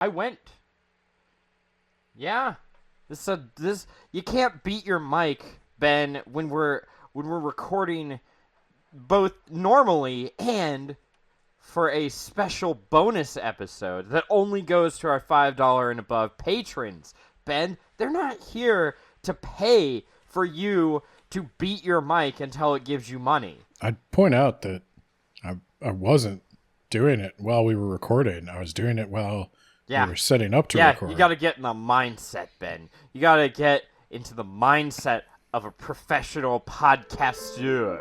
I went. Yeah. This you can't beat your mic, Ben, when we're recording both normally and for a special bonus episode that only goes to our $5 and above patrons. Ben, they're not here to pay for you to beat your mic until it gives you money. I'd point out that I wasn't doing it while we were recording. I was doing it while we were setting up to record. Yeah, you got to get in the mindset, Ben. You got to get into the mindset of a professional podcaster.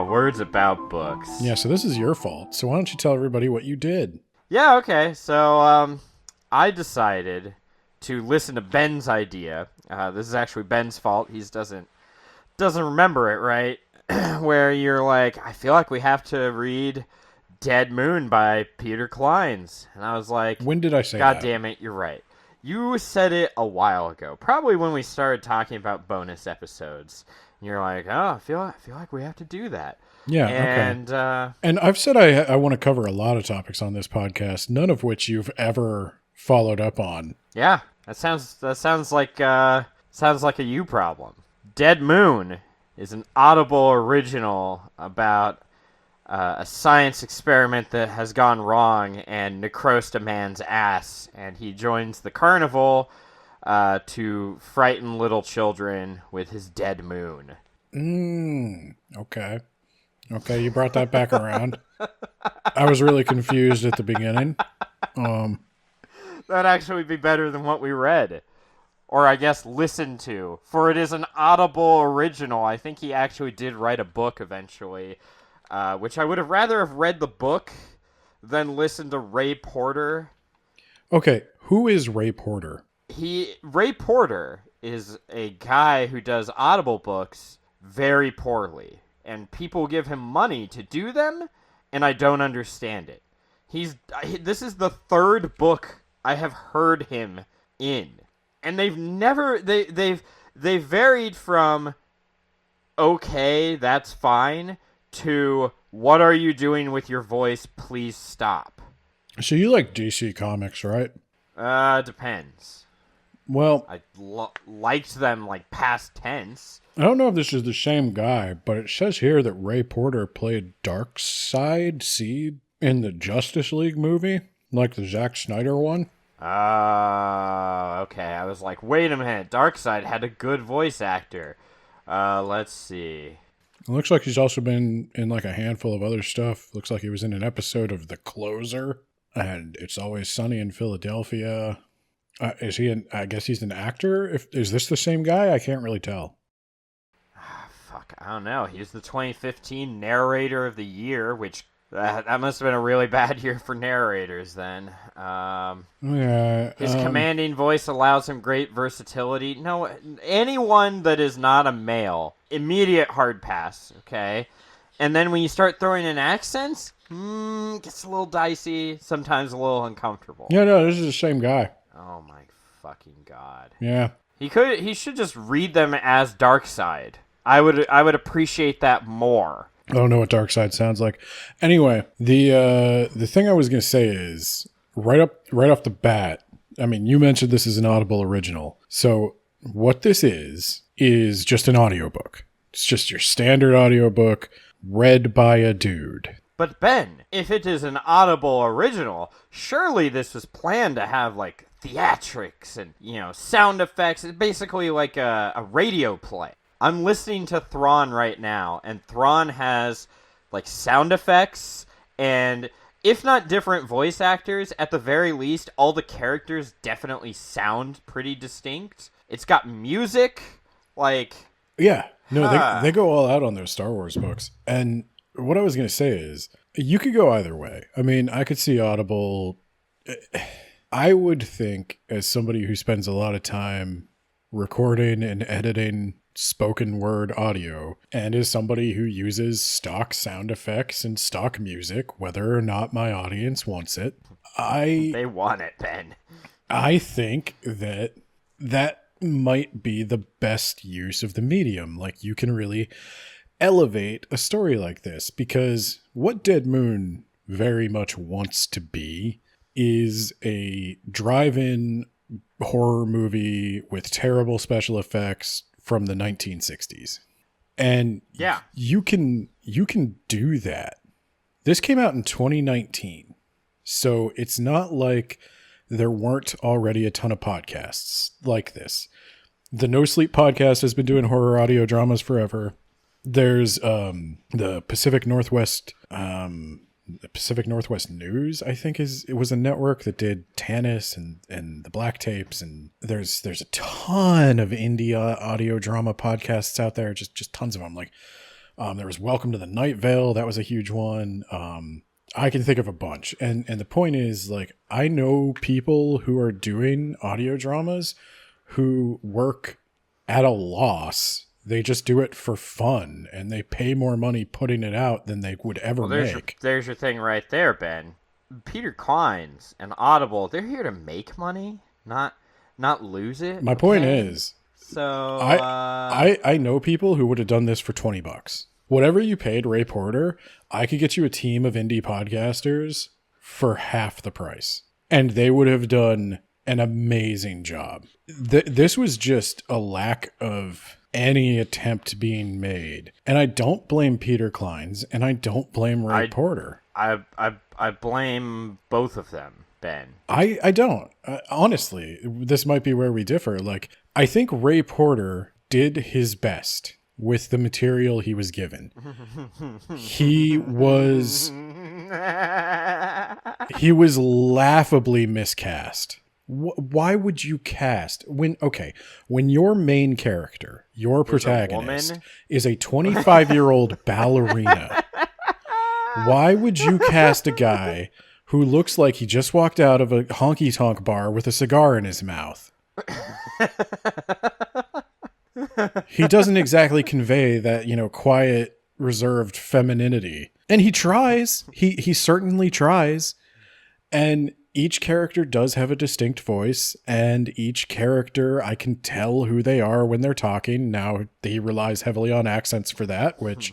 Words about books. Yeah, so this is your fault. So why don't you tell everybody what you did? Yeah, okay. So, I decided to listen to Ben's idea. This is actually Ben's fault. He doesn't remember it, right? Where you're like, I feel like we have to read Dead Moon by Peter Clines. And I was like, when did I say that? God damn it, you're right. You said it a while ago. Probably when we started talking about bonus episodes. And you're like, oh, I feel like we have to do that. Yeah, okay. And I've said I want to cover a lot of topics on this podcast, none of which you've ever followed up on. Yeah, that sounds like a you problem. Dead Moon is an Audible original about a science experiment that has gone wrong and necrosed a man's ass, and he joins the carnival to frighten little children with his dead moon. Okay. Okay, you brought that back around. I was really confused at the beginning. That'd actually be better than what we read. Or I guess listened to. For it is an Audible original. I think he actually did write a book eventually. Which I would have rather have read the book than listened to Ray Porter. Okay, who is Ray Porter? Ray Porter is a guy who does Audible books very poorly. And people give him money to do them, and I don't understand it. This is the third book I have heard him in. And they've varied from okay, that's fine, to what are you doing with your voice? Please stop. So you like DC Comics, right? Depends. Well, I liked them like past tense. I don't know if this is the same guy, but it says here that Ray Porter played Darkseid in the Justice League movie, like the Zack Snyder one. Okay. I was like, wait a minute. Darkseid had a good voice actor. Let's see. It looks like he's also been in like a handful of other stuff. Looks like he was in an episode of The Closer, and It's Always Sunny in Philadelphia. Is he I guess he's an actor? Is this the same guy? I can't really tell. Fuck, I don't know. He was the 2015 Narrator of the Year, which that must have been a really bad year for narrators then. His commanding voice allows him great versatility. No, anyone that is not a male, immediate hard pass, okay? And then when you start throwing in accents, gets a little dicey, sometimes a little uncomfortable. Yeah, no, this is the same guy. Oh my fucking god. Yeah. He should just read them as Darkseid. I would appreciate that more. I don't know what Darkseid sounds like. Anyway, the thing I was going to say is right off the bat. I mean, you mentioned this is an Audible original. So what this is just an audiobook. It's just your standard audiobook read by a dude. But Ben, if it is an Audible original, surely this was planned to have like theatrics and, sound effects. It's basically like a radio play. I'm listening to Thrawn right now, and Thrawn has like sound effects and, if not different voice actors, at the very least, all the characters definitely sound pretty distinct. It's got music, like... Yeah, no, they go all out on those Star Wars books. And what I was going to say is, you could go either way. I mean, I could see Audible... I would think, as somebody who spends a lot of time recording and editing spoken word audio, and as somebody who uses stock sound effects and stock music, whether or not my audience wants it, they want it, Ben. I think that might be the best use of the medium. Like, you can really elevate a story like this, because what Dead Moon very much wants to be is a drive-in horror movie with terrible special effects from the 1960s. And Yeah. you can do that. This came out in 2019. So it's not like there weren't already a ton of podcasts like this. The No Sleep podcast has been doing horror audio dramas forever. There's the Pacific Northwest News, I think it was a network that did Tanis and the Black Tapes, and there's a ton of indie audio drama podcasts out there, just tons of them. Like there was Welcome to the Night Vale, that was a huge one. I can think of a bunch, and the point is, like, I know people who are doing audio dramas who work at a loss. They just do it for fun, and they pay more money putting it out than they would ever make. There's your thing right there, Ben. Peter Clines and Audible, they're here to make money, not lose it. My point is, so I know people who would have done this for $20. Whatever you paid Ray Porter, I could get you a team of indie podcasters for half the price, and they would have done an amazing job. This was just a lack of any attempt being made, and I don't blame Peter Clines, and I don't blame Ray Porter. I blame both of them, Ben. I don't. Honestly, this might be where we differ. Like, I think Ray Porter did his best with the material he was given. He was laughably miscast. Why would you cast when your main character, your protagonist, is a 25-year-old ballerina? Why would you cast a guy who looks like he just walked out of a honky-tonk bar with a cigar in his mouth? He doesn't exactly convey that, quiet, reserved femininity. And he tries. He certainly tries. And each character does have a distinct voice, and each character, I can tell who they are when they're talking. Now, he relies heavily on accents for that, which...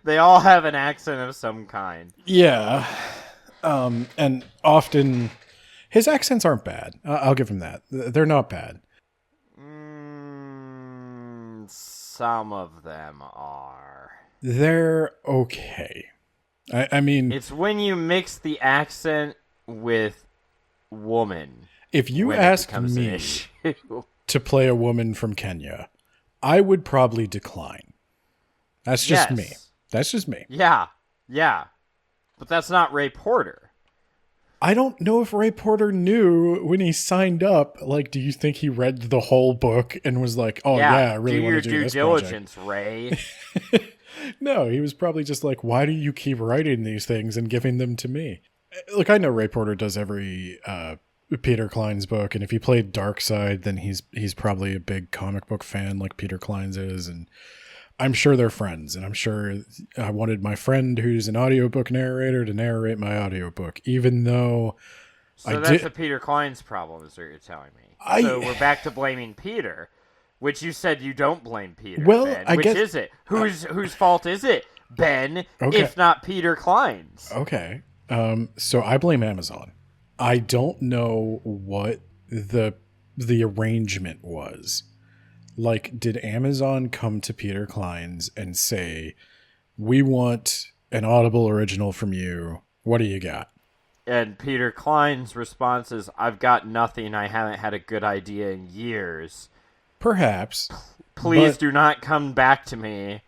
They all have an accent of some kind. Yeah. And often, his accents aren't bad. I'll give him that. They're not bad. Some of them are. They're okay. I mean... It's when you mix the accent with woman. If you asked me to play a woman from Kenya, I would probably decline. That's just me. That's just me. Yeah. But that's not Ray Porter. I don't know if Ray Porter knew when he signed up. Like, do you think he read the whole book and was like, oh, yeah I really want to do this project? Do your due diligence, Ray. No, he was probably just like, why do you keep writing these things and giving them to me? Look, I know Ray Porter does every Peter Clines book, and if he played Darkside, then he's probably a big comic book fan like Peter Clines is, and I'm sure they're friends, and I'm sure I wanted my friend who's an audiobook narrator to narrate my audiobook, even though... So that's a Peter Clines problem, is what you're telling me. So we're back to blaming Peter. Which you said you don't blame Peter, well, Ben. Which is it? Whose fault is it, Ben, if not Peter Clines? Okay. So I blame Amazon. I don't know what the arrangement was. Like, did Amazon come to Peter Clines and say, we want an Audible original from you. What do you got? And Peter Clines' response is, I've got nothing. I haven't had a good idea in years. Perhaps. Please do not come back to me.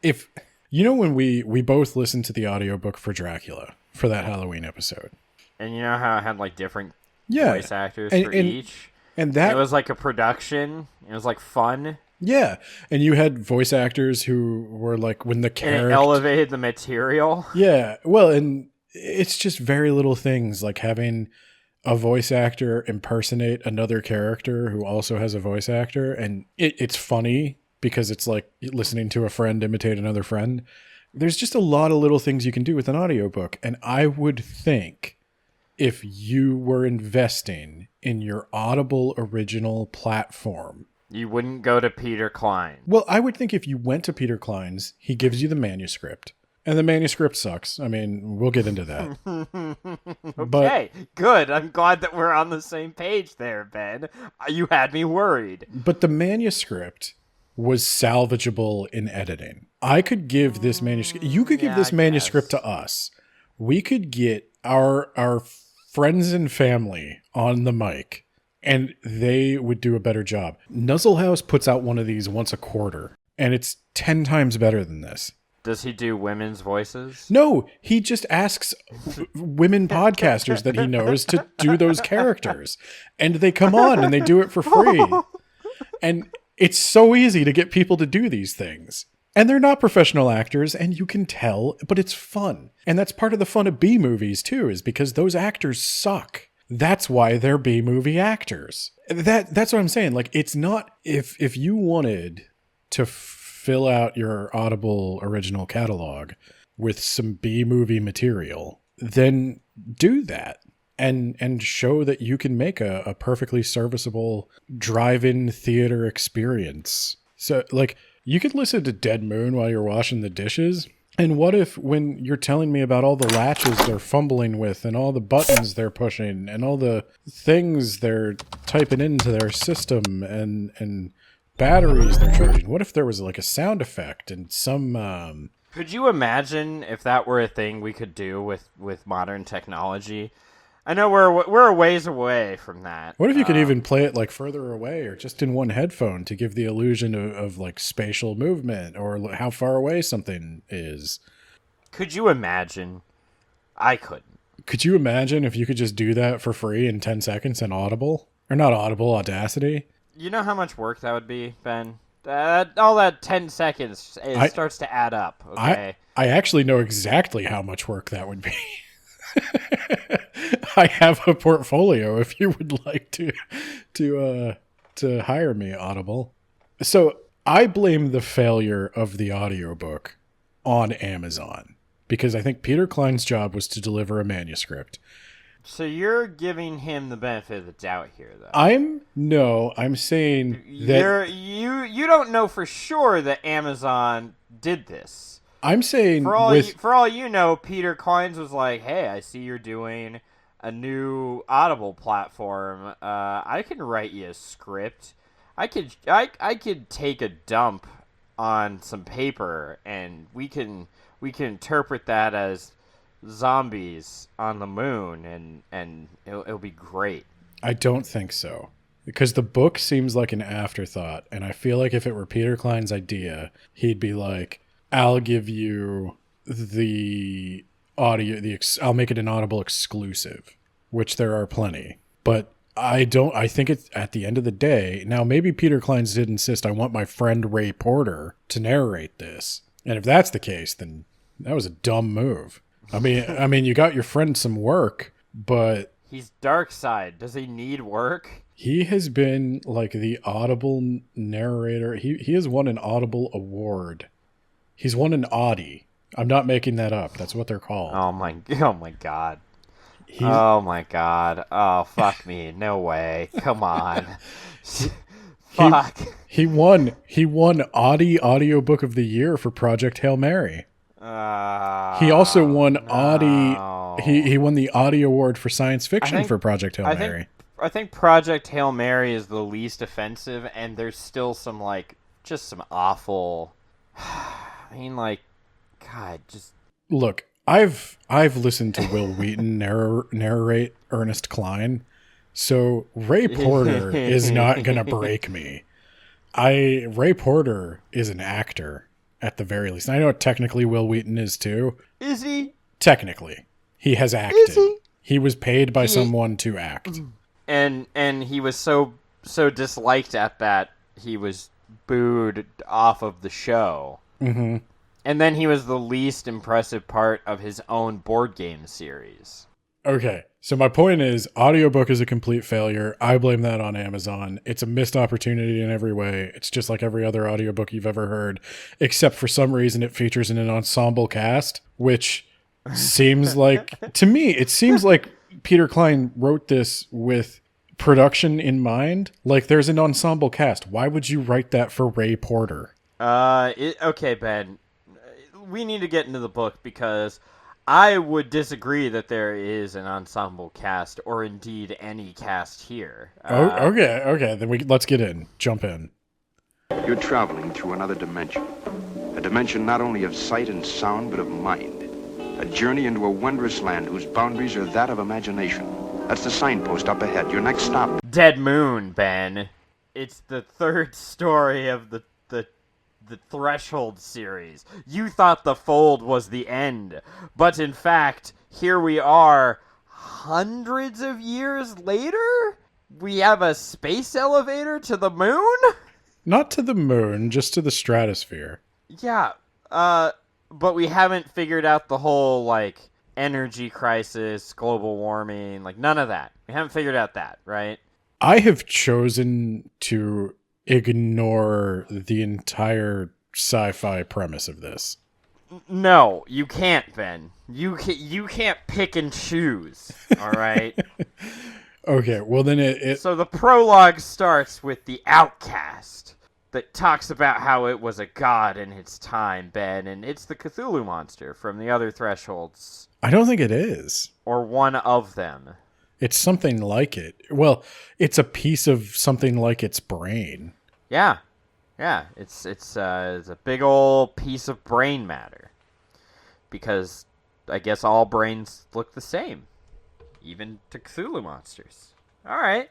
If when we both listened to the audiobook for Dracula for that Halloween episode. And you know how it had like different voice actors for each? And that it was like a production. It was like fun. Yeah. And you had voice actors who were like when the character... And it elevated the material. Yeah. Well, and it's just very little things like having a voice actor impersonate another character who also has a voice actor, and it's funny because it's like listening to a friend imitate another friend. There's just a lot of little things you can do with an audiobook, and I would think if you were investing in your Audible original platform. You wouldn't go to Peter Clines. Well, I would think if you went to Peter Clines, he gives you the manuscript. And the manuscript sucks. I mean, we'll get into that. Okay, good. I'm glad that we're on the same page there, Ben. You had me worried. But the manuscript was salvageable in editing. I could give this manuscript. You could give this manuscript to us. We could get our friends and family on the mic, and they would do a better job. Nuzzlehouse puts out one of these once a quarter, and it's 10 times better than this. Does he do women's voices? No, he just asks women podcasters that he knows to do those characters. And they come on and they do it for free. And it's so easy to get people to do these things. And they're not professional actors, and you can tell, but it's fun. And that's part of the fun of B-movies, too, is because those actors suck. That's why they're B-movie actors. That's what I'm saying. Like, it's not... If you wanted to fill out your Audible original catalog with some B-movie material, then do that and show that you can make a perfectly serviceable drive-in theater experience. So, like, you could listen to Dead Moon while you're washing the dishes. And what if when you're telling me about all the latches they're fumbling with and all the buttons they're pushing and all the things they're typing into their system and batteries they're charging, what if there was like a sound effect and some Could you imagine if that were a thing we could do with modern technology? I know we're a ways away from that. What if you could even play it like further away or just in one headphone to give the illusion of like spatial movement or how far away something is? Could you imagine? I couldn't. Could you imagine if you could just do that for free in 10 seconds in Audible? Or not Audible, Audacity? You know how much work that would be, Ben? All that 10 seconds starts to add up, okay? I actually know exactly how much work that would be. I have a portfolio if you would like to hire me, Audible. So I blame the failure of the audiobook on Amazon because I think Peter Clines' job was to deliver a manuscript. So you're giving him the benefit of the doubt here, though. I'm saying that you don't know for sure that Amazon did this. I'm saying for all you know, Peter Clines was like, "Hey, I see you're doing a new Audible platform. I can write you a script. I could take a dump on some paper, and we can interpret that as zombies on the moon, and it'll be great." I don't think so. Because the book seems like an afterthought, and I feel like if it were Peter Clines' idea, he'd be like, I'll give you the audio, I'll make it an Audible exclusive, which there are plenty. But I think it's at the end of the day, now maybe Peter Clines did insist, I want my friend Ray Porter to narrate this. And if that's the case, then that was a dumb move. I mean, you got your friend some work, but... He's dark side. Does he need work? He has been like the Audible narrator. He has won an Audible award. He's won an Audie. I'm not making that up. That's what they're called. Oh my god. Oh my god. Oh, fuck me. No way. Come on. Fuck. He won Audie Audiobook of the Year for Project Hail Mary. He also won Audie. He won the Audie Award for science fiction for Project Hail Mary. I think Project Hail Mary is the least offensive, and there's still some just some awful. I mean, God, just look. I've listened to Will Wheaton narrate Ernest Cline, so Ray Porter is not gonna break me. Ray Porter is an actor at the very least. And I know technically Will Wheaton is too. Is he? Technically, he has acted. Is he? He was paid by someone to act. And he was so disliked at that he was booed off of the show. Mm-hmm. And then he was the least impressive part of his own board game series. Okay, so my point is, audiobook is a complete failure. I blame that on Amazon. It's a missed opportunity in every way. It's just like every other audiobook you've ever heard, except for some reason it features an ensemble cast, which seems like, to me, it seems like Peter Cline wrote this with production in mind. Like, there's an ensemble cast. Why would you write that for Ray Porter? Okay, Ben. We need to get into the book because I would disagree that there is an ensemble cast or indeed any cast here. Okay. Then let's get in. Jump in. You're traveling through another dimension. A dimension not only of sight and sound, but of mind. A journey into a wondrous land whose boundaries are that of imagination. That's the signpost up ahead. Your next stop. Dead Moon, Ben. It's the third story of the Threshold series. You thought The Fold was the end, but in fact, here we are hundreds of years later? We have a space elevator to the moon? Not to the moon, just to the stratosphere. Yeah, but we haven't figured out the whole, like, energy crisis, global warming, like, none of that. We haven't figured out that, right? I have chosen to ignore the entire sci-fi premise of this. No, you can't, Ben. You can't pick and choose, all right? Okay, well then So the prologue starts with the outcast that talks about how it was a god in its time, Ben, and it's the Cthulhu monster from the other Thresholds. I don't think it is. Or one of them. It's something like it. Well, it's a piece of something like its brain. Yeah. It's a big old piece of brain matter. Because I guess all brains look the same. Even to Cthulhu monsters. Alright.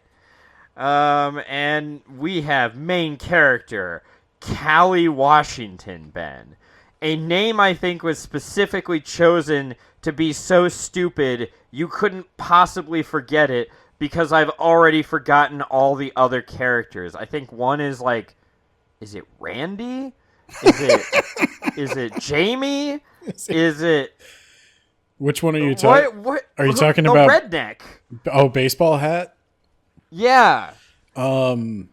And we have main character, Callie Washington, Ben. A name I think was specifically chosen to be so stupid you couldn't possibly forget it because I've already forgotten all the other characters. I think one is like, is it Randy? Is it Jamie? Is it... Which one are you talking? What? Are you talking the about redneck? Oh, baseball hat. Yeah. Redneck.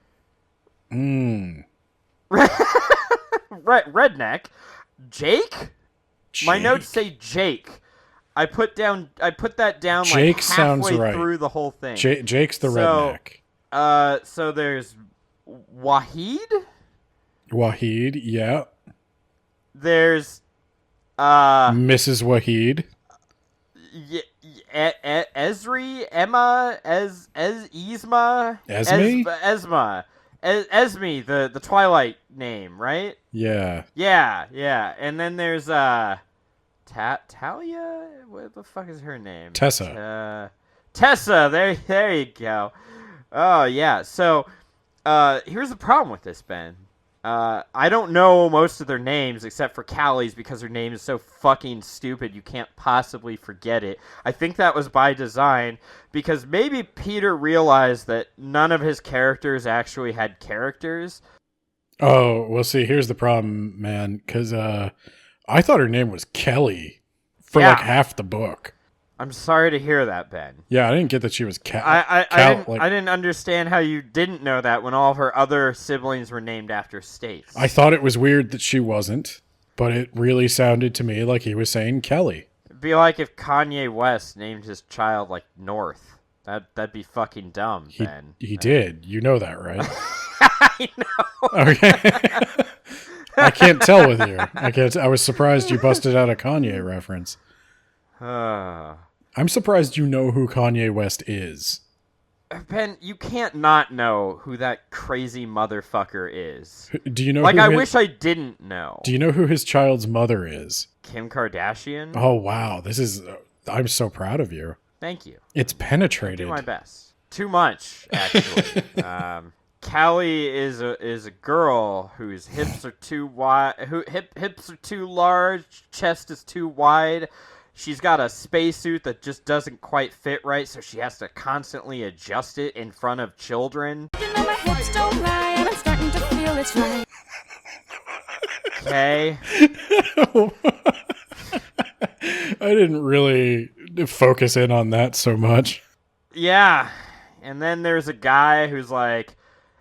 Jake. My notes say Jake. I put that down Jake like sounds halfway right. through the whole thing. Jake's the redneck. So there's Wahid. Wahid, yeah. There's Mrs. Wahid. Esri, Emma, Yzma, Esme? Esme, the Twilight name, right? Yeah. Yeah. And then there's Talia? What the fuck is her name? Tessa. Tessa, there you go. Oh yeah. So here's the problem with this, Ben. I don't know most of their names except for Callie's because her name is so fucking stupid you can't possibly forget it. I think that was by design because maybe Peter realized that none of his characters actually had characters. Oh, well, see, here's the problem, man, because I thought her name was Kelly for like half the book. I'm sorry to hear that, Ben. Yeah, I didn't get that she was I didn't understand how you didn't know that when all of her other siblings were named after states. I thought it was weird that she wasn't, but it really sounded to me like he was saying Kelly. It'd be like if Kanye West named his child like North. That'd be fucking dumb, Ben. He did. You know that, right? I know. Okay. I can't tell with you. I was surprised you busted out a Kanye reference. I'm surprised you know who Kanye West is. Ben, you can't not know who that crazy motherfucker is. Do you know? Like, I wish I didn't know. Do you know who his child's mother is? Kim Kardashian? Oh, wow. This is... I'm so proud of you. Thank you. It's penetrated. I do my best. Too much, actually. Callie is a girl whose hips are too wide, hips are too large, chest is too wide. She's got a spacesuit that just doesn't quite fit right, so she has to constantly adjust it in front of children. You know my hips don't lie, and I'm starting to feel it's right. Okay. I didn't really focus in on that so much. Yeah. And then there's a guy who's like,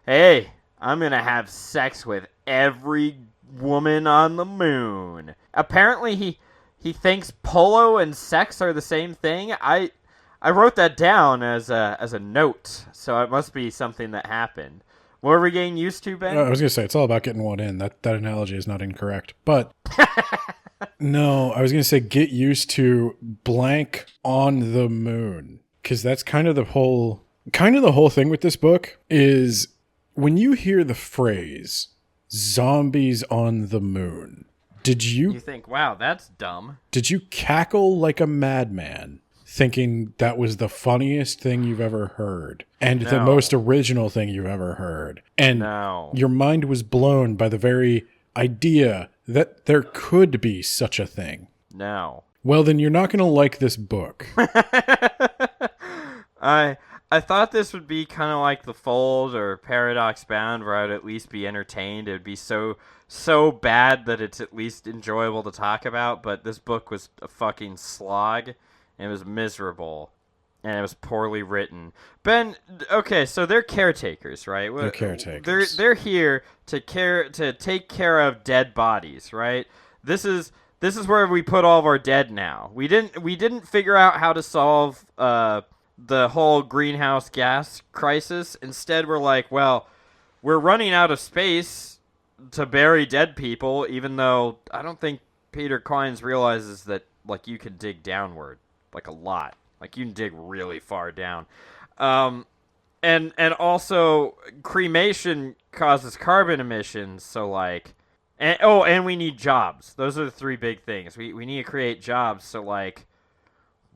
hey, I'm going to have sex with every woman on the moon. Apparently he thinks polo and sex are the same thing. I I wrote that down as a note, so it must be something that happened. What are we getting used to, Ben? I was going to say, it's all about getting one in. That analogy is not incorrect. But no, I was going to say get used to blank on the moon. Because that's kind of the whole thing with this book is when you hear the phrase zombies on the moon, You think, wow, that's dumb. Did you cackle like a madman? Thinking that was the funniest thing you've ever heard and the most original thing you've ever heard. And your mind was blown by the very idea that there could be such a thing. No. Well, then you're not going to like this book. I thought this would be kind of like The Fold or Paradox Bound, where I'd at least be entertained. It would be so bad that it's at least enjoyable to talk about, but this book was a fucking slog. It was miserable, and it was poorly written. Ben, okay, so they're caretakers, right? They're caretakers. They're here to take care of dead bodies, right? This is where we put all of our dead now. We didn't figure out how to solve the whole greenhouse gas crisis. Instead, we're like, well, we're running out of space to bury dead people, even though I don't think Peter Clines realizes that like you can dig downward. Like a lot. Like you can dig really far down. And also cremation causes carbon emissions, so like and we need jobs. Those are the three big things. We need to create jobs, so like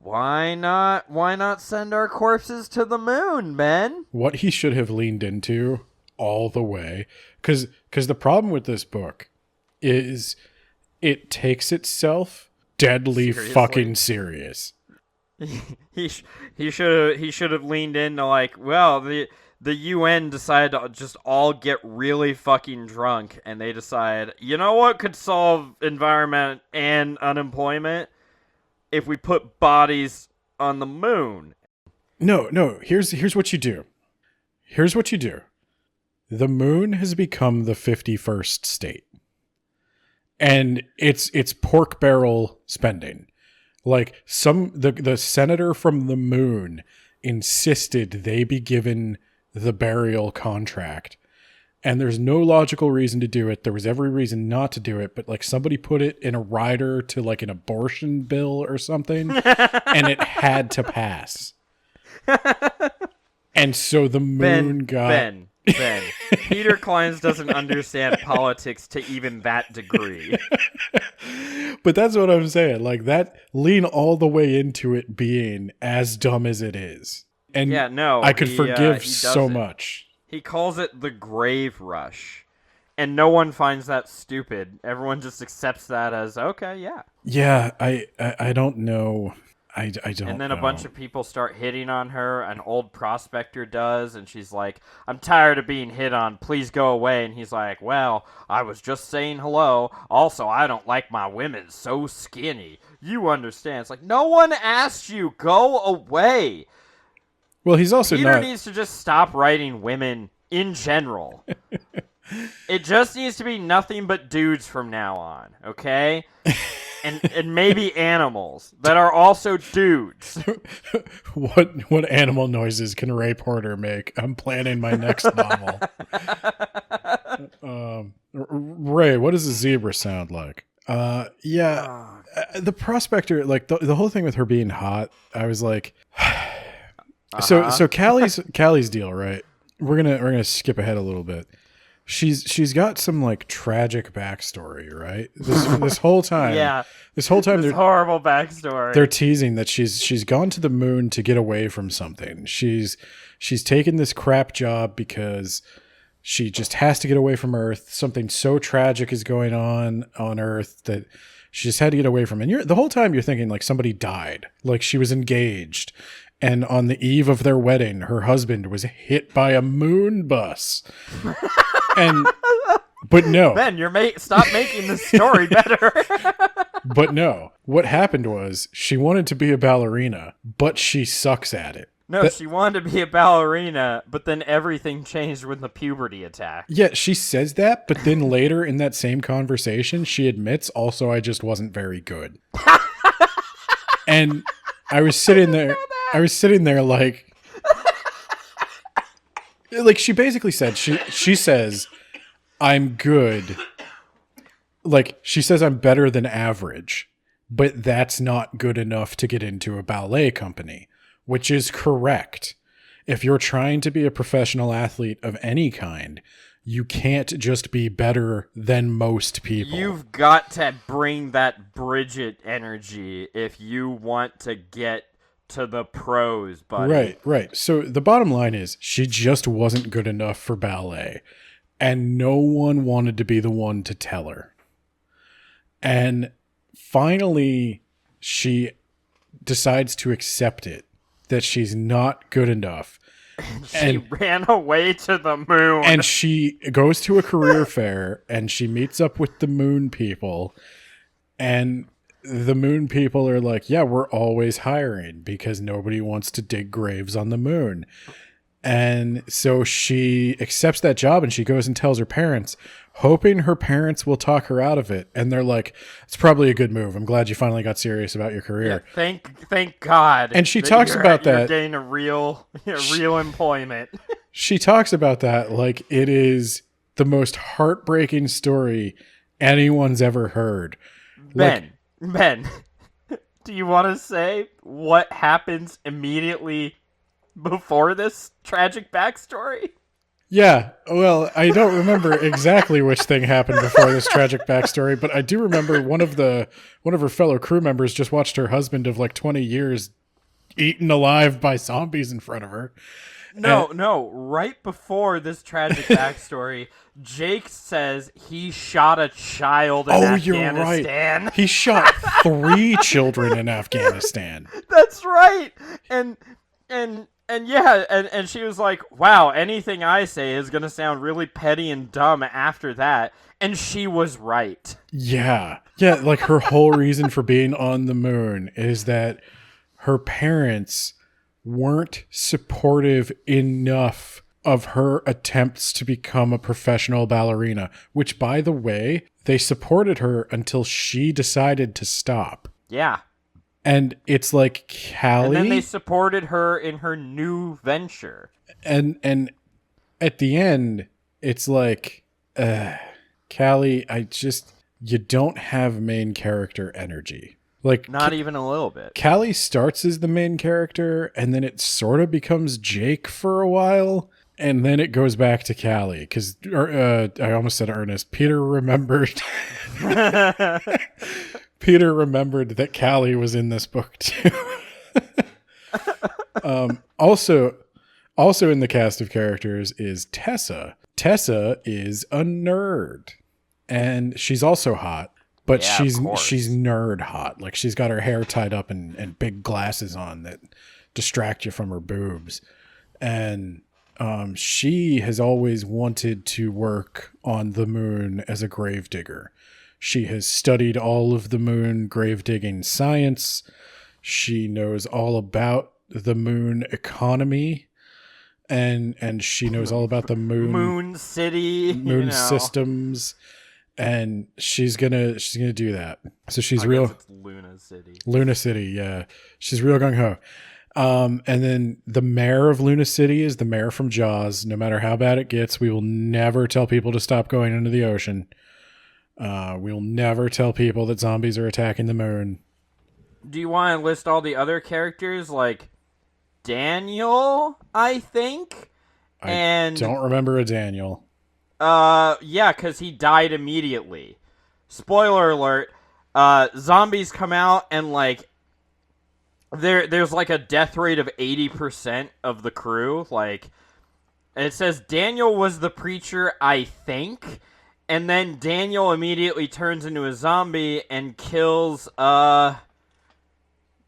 why not send our corpses to the moon, Ben? What he should have leaned into all the way, cuz the problem with this book is it takes itself deadly fucking serious. He should have leaned into like, well, the UN decided to just all get really fucking drunk, and they decide, you know what could solve environment and unemployment? If we put bodies on the moon. No. Here's what you do. Here's what you do. The moon has become the 51st state, and it's pork barrel spending. Like the senator from the moon insisted they be given the burial contract, and there's no logical reason to do it. There was every reason not to do it, but like somebody put it in a rider to like an abortion bill or something, and it had to pass. And so the moon Ben, Peter Clines doesn't understand politics to even that degree. But that's what I'm saying. Like that, lean all the way into it being as dumb as it is. And yeah, no, I could forgive so much. He calls it the grave rush. And no one finds that stupid. Everyone just accepts that as, okay, yeah. Yeah, I don't know. I don't know. And then a bunch of people start hitting on her. An old prospector does, and she's like, I'm tired of being hit on. Please go away. And he's like, well, I was just saying hello. Also, I don't like my women so skinny. You understand. It's like, no one asked you. Go away. Well, he's also Peter needs to just stop writing women in general. It just needs to be nothing but dudes from now on, okay? And maybe animals that are also dudes. What animal noises can Ray Porter make? I'm planning my next novel. Ray, what does a zebra sound like? The prospector, like the whole thing with her being hot, I was like, so Callie's deal, right? We're gonna skip ahead a little bit. She's got some like tragic backstory, right? This whole time, this horrible backstory. They're teasing that she's gone to the moon to get away from something. She's taken this crap job because she just has to get away from Earth. Something so tragic is going on Earth that she just had to get away from. And the whole time you're thinking like somebody died, like she was engaged. And on the eve of their wedding, her husband was hit by a moon bus. But no. Ben, stop making this story better. But no. What happened was she wanted to be a ballerina, but she sucks at it. No, she wanted to be a ballerina, but then everything changed when the puberty attacked. Yeah, she says that, but then later in that same conversation, she admits, also, I just wasn't very good. And I was sitting there. I was sitting there like she basically said, she says, I'm good. Like, she says I'm better than average, but that's not good enough to get into a ballet company, which is correct. If you're trying to be a professional athlete of any kind, you can't just be better than most people. You've got to bring that Bridget energy if you want to get to the pros, buddy. Right. So the bottom line is she just wasn't good enough for ballet, and no one wanted to be the one to tell her. And finally, she decides to accept it, that she's not good enough. She ran away to the moon. And she goes to a career fair, and she meets up with the moon people. And the moon people are like, yeah, we're always hiring because nobody wants to dig graves on the moon. And so she accepts that job, and she goes and tells her parents, hoping her parents will talk her out of it. And they're like, it's probably a good move. I'm glad you finally got serious about your career. Yeah, thank God. And she talks about that. You're getting a real employment. She talks about that like it is the most heartbreaking story anyone's ever heard. Ben, do you want to say what happens immediately before this tragic backstory? Yeah, well, I don't remember exactly which thing happened before this tragic backstory, but I do remember one of her fellow crew members just watched her husband of like 20 years eaten alive by zombies in front of her. No, right before this tragic backstory, Jake says he shot a child in Afghanistan. You're right. He shot 3 children in Afghanistan. That's right. And she was like, wow, anything I say is going to sound really petty and dumb after that. And she was right. Yeah, like her whole reason for being on the moon is that her parents weren't supportive enough of her attempts to become a professional ballerina, which, by the way, they supported her until she decided to stop. Yeah. And it's like, Callie... And then they supported her in her new venture. And at the end, it's like, Callie, you don't have main character energy. Like, not even a little bit. Callie starts as the main character, and then it sort of becomes Jake for a while, and then it goes back to Callie. Because, I almost said Ernest. Peter remembered... Peter remembered that Callie was in this book too. Also in the cast of characters is Tessa. Tessa is a nerd, and she's also hot, but she's nerd hot. Like, she's got her hair tied up and big glasses on that distract you from her boobs. And she has always wanted to work on the moon as a gravedigger. She has studied all of the moon grave digging science. She knows all about the moon economy, and she knows all about the moon city, moon systems, and she's gonna do that. So she's real. It's Luna City. Luna City, yeah. She's real gung ho. And then the mayor of Luna City is the mayor from Jaws. No matter how bad it gets, we will never tell people to stop going into the ocean. We'll never tell people that zombies are attacking the moon. Do you want to list all the other characters, like Daniel, I think? I don't remember a Daniel. Yeah, because he died immediately. Spoiler alert, zombies come out and, like, there's, like, a death rate of 80% of the crew. Like, it says Daniel was the preacher, I think. And then Daniel immediately turns into a zombie and kills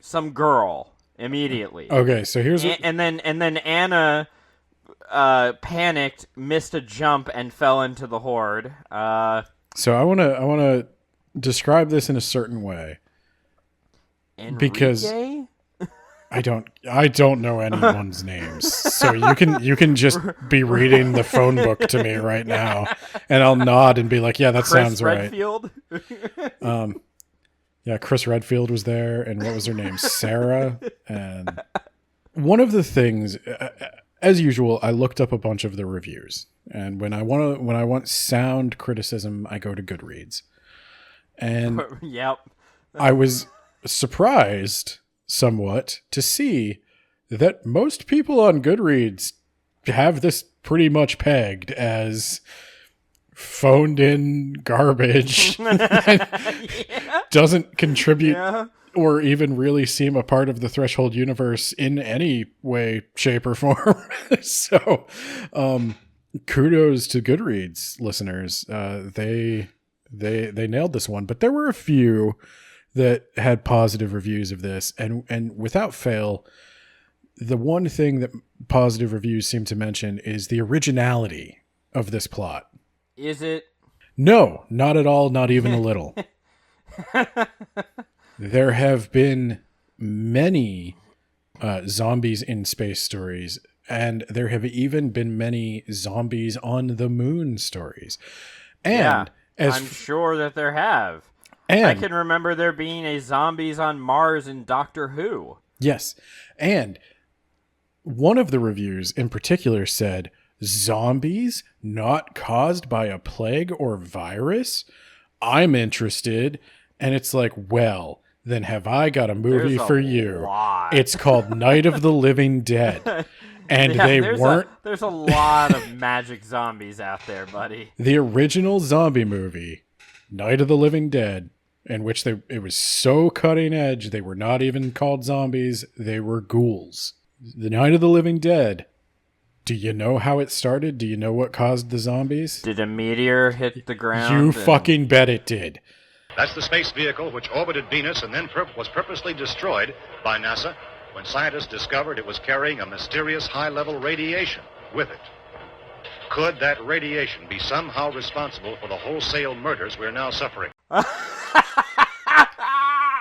some girl immediately. Okay, so here's and then Anna panicked, missed a jump, and fell into the horde. So I wanna describe this in a certain way. Enrique? Because I don't know anyone's names, so you can just be reading the phone book to me right now, and I'll nod and be like, yeah, that sounds right. Redfield? Yeah, Chris Redfield was there, and what was her name? Sarah, and one of the things, as usual, I looked up a bunch of the reviews, and when I want sound criticism, I go to Goodreads, and Yep. I was surprised somewhat to see that most people on Goodreads have this pretty much pegged as phoned in garbage and doesn't contribute or even really seem a part of the Threshold universe in any way, shape, or form. So, kudos to Goodreads listeners. They nailed this one, but there were a few that had positive reviews of this, and without fail, the one thing that positive reviews seem to mention is the originality of this plot. Is it? No, not at all, not even a little. There have been many zombies in space stories, and there have even been many zombies on the moon stories. And I'm sure that there have. And I can remember there being a zombies on Mars in Doctor Who. Yes. And one of the reviews in particular said, zombies not caused by a plague or virus? I'm interested. And it's like, well, then have I got a movie for you. Lot. It's called Night of the Living Dead. And they weren't... There's a lot of magic zombies out there, buddy. The original zombie movie, Night of the Living Dead, in which it was so cutting edge, they were not even called zombies, they were ghouls. The Night of the Living Dead, do you know how it started? Do you know what caused the zombies? Did a meteor hit the ground? You fucking bet it did. That's the space vehicle which orbited Venus and then was purposely destroyed by NASA when scientists discovered it was carrying a mysterious high-level radiation with it. Could that radiation be somehow responsible for the wholesale murders we're now suffering?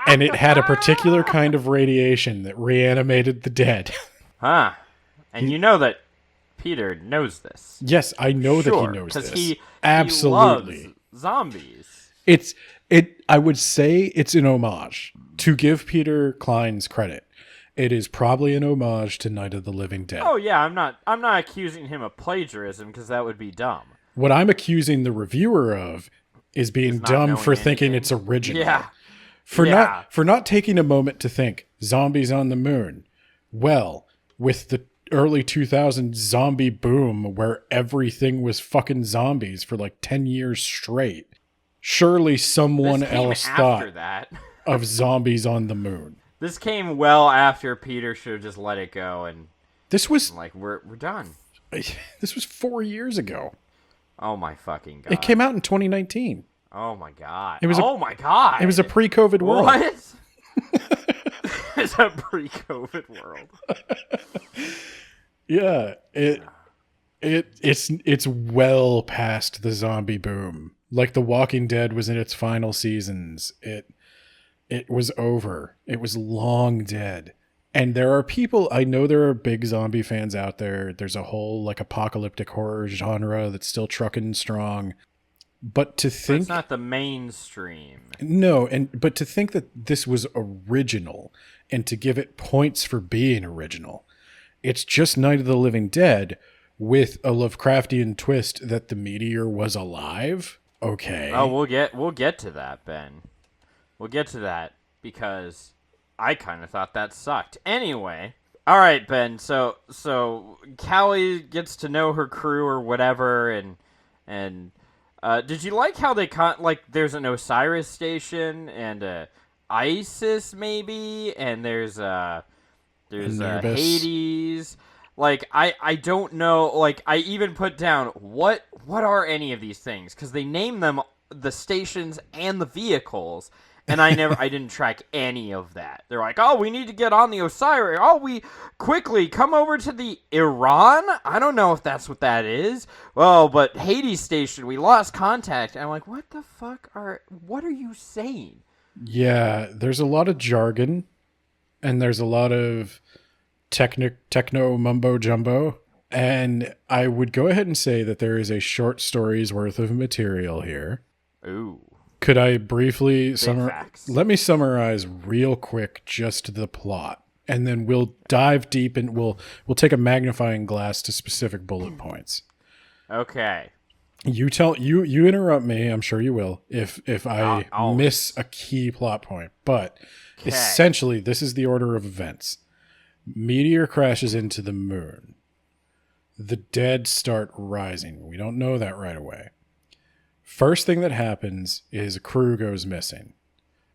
And it had a particular kind of radiation that reanimated the dead. Huh. And you know that Peter knows this. Yes, I know that he knows this. Because he absolutely loves zombies. I would say it's an homage. To give Peter Clines credit, it is probably an homage to Night of the Living Dead. Oh yeah, I'm not accusing him of plagiarism because that would be dumb. What I'm accusing the reviewer of is being dumb for thinking anything. it's original. Yeah. For not taking a moment to think zombies on the moon. Well, with the early 2000s zombie boom where everything was fucking zombies for like 10 years straight, surely someone else thought of zombies on the moon. This came well after Peter should have just let it go, and this was like we're done. This was 4 years ago. Oh my fucking god! It came out in 2019. Oh my god! It was my god! It was a pre-COVID world. What? It's a pre-COVID world. Yeah, it's well past the zombie boom. Like The Walking Dead was in its final seasons. It was over. It was long dead. And there are people, I know there are big zombie fans out there. There's a whole like apocalyptic horror genre that's still trucking strong. But to think it's not the mainstream. No, but to think that this was original and to give it points for being original. It's just Night of the Living Dead with a Lovecraftian twist that the meteor was alive. Okay. Oh, we'll get to that, Ben. We'll get to that because I kind of thought that sucked. Anyway, all right, Ben. So Callie gets to know her crew or whatever, and did you like how they there's an Osiris station and a Isis maybe, and there's Hades. Like I don't know. Like I even put down what are any of these things because they name them the stations and the vehicles. And I didn't track any of that. They're like, oh, we need to get on the Osiris. Oh, we quickly come over to the Iran. I don't know if that's what that is. Well, but Hades station, we lost contact. And I'm like, what the fuck what are you saying? Yeah, there's a lot of jargon and there's a lot of techno mumbo jumbo. And I would go ahead and say that there is a short story's worth of material here. Ooh. Could I briefly summarize? Let me summarize real quick just the plot. and then we'll dive deep and we'll take a magnifying glass to specific bullet points. Okay. You interrupt me. I'm sure you will if I miss a key plot point. But essentially, this is the order of events. Meteor crashes into the moon. The dead start rising. We don't know that right away. First thing that happens is a crew goes missing.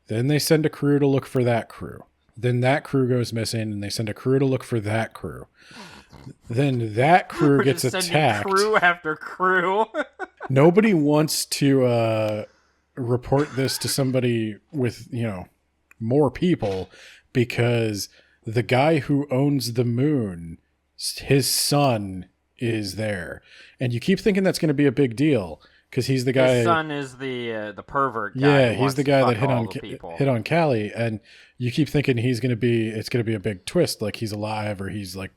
Then they send a crew to look for that crew. Then that crew goes missing, and they send a crew to look for that crew. Then that crew gets attacked. Crew after crew. Nobody wants to report this to somebody with, more people, because the guy who owns the moon, his son is there. And you keep thinking that's going to be a big deal because he's the guy. His son is the pervert guy. Yeah, he's the guy that hit on Callie, and you keep thinking it's going to be a big twist, like he's alive or he's like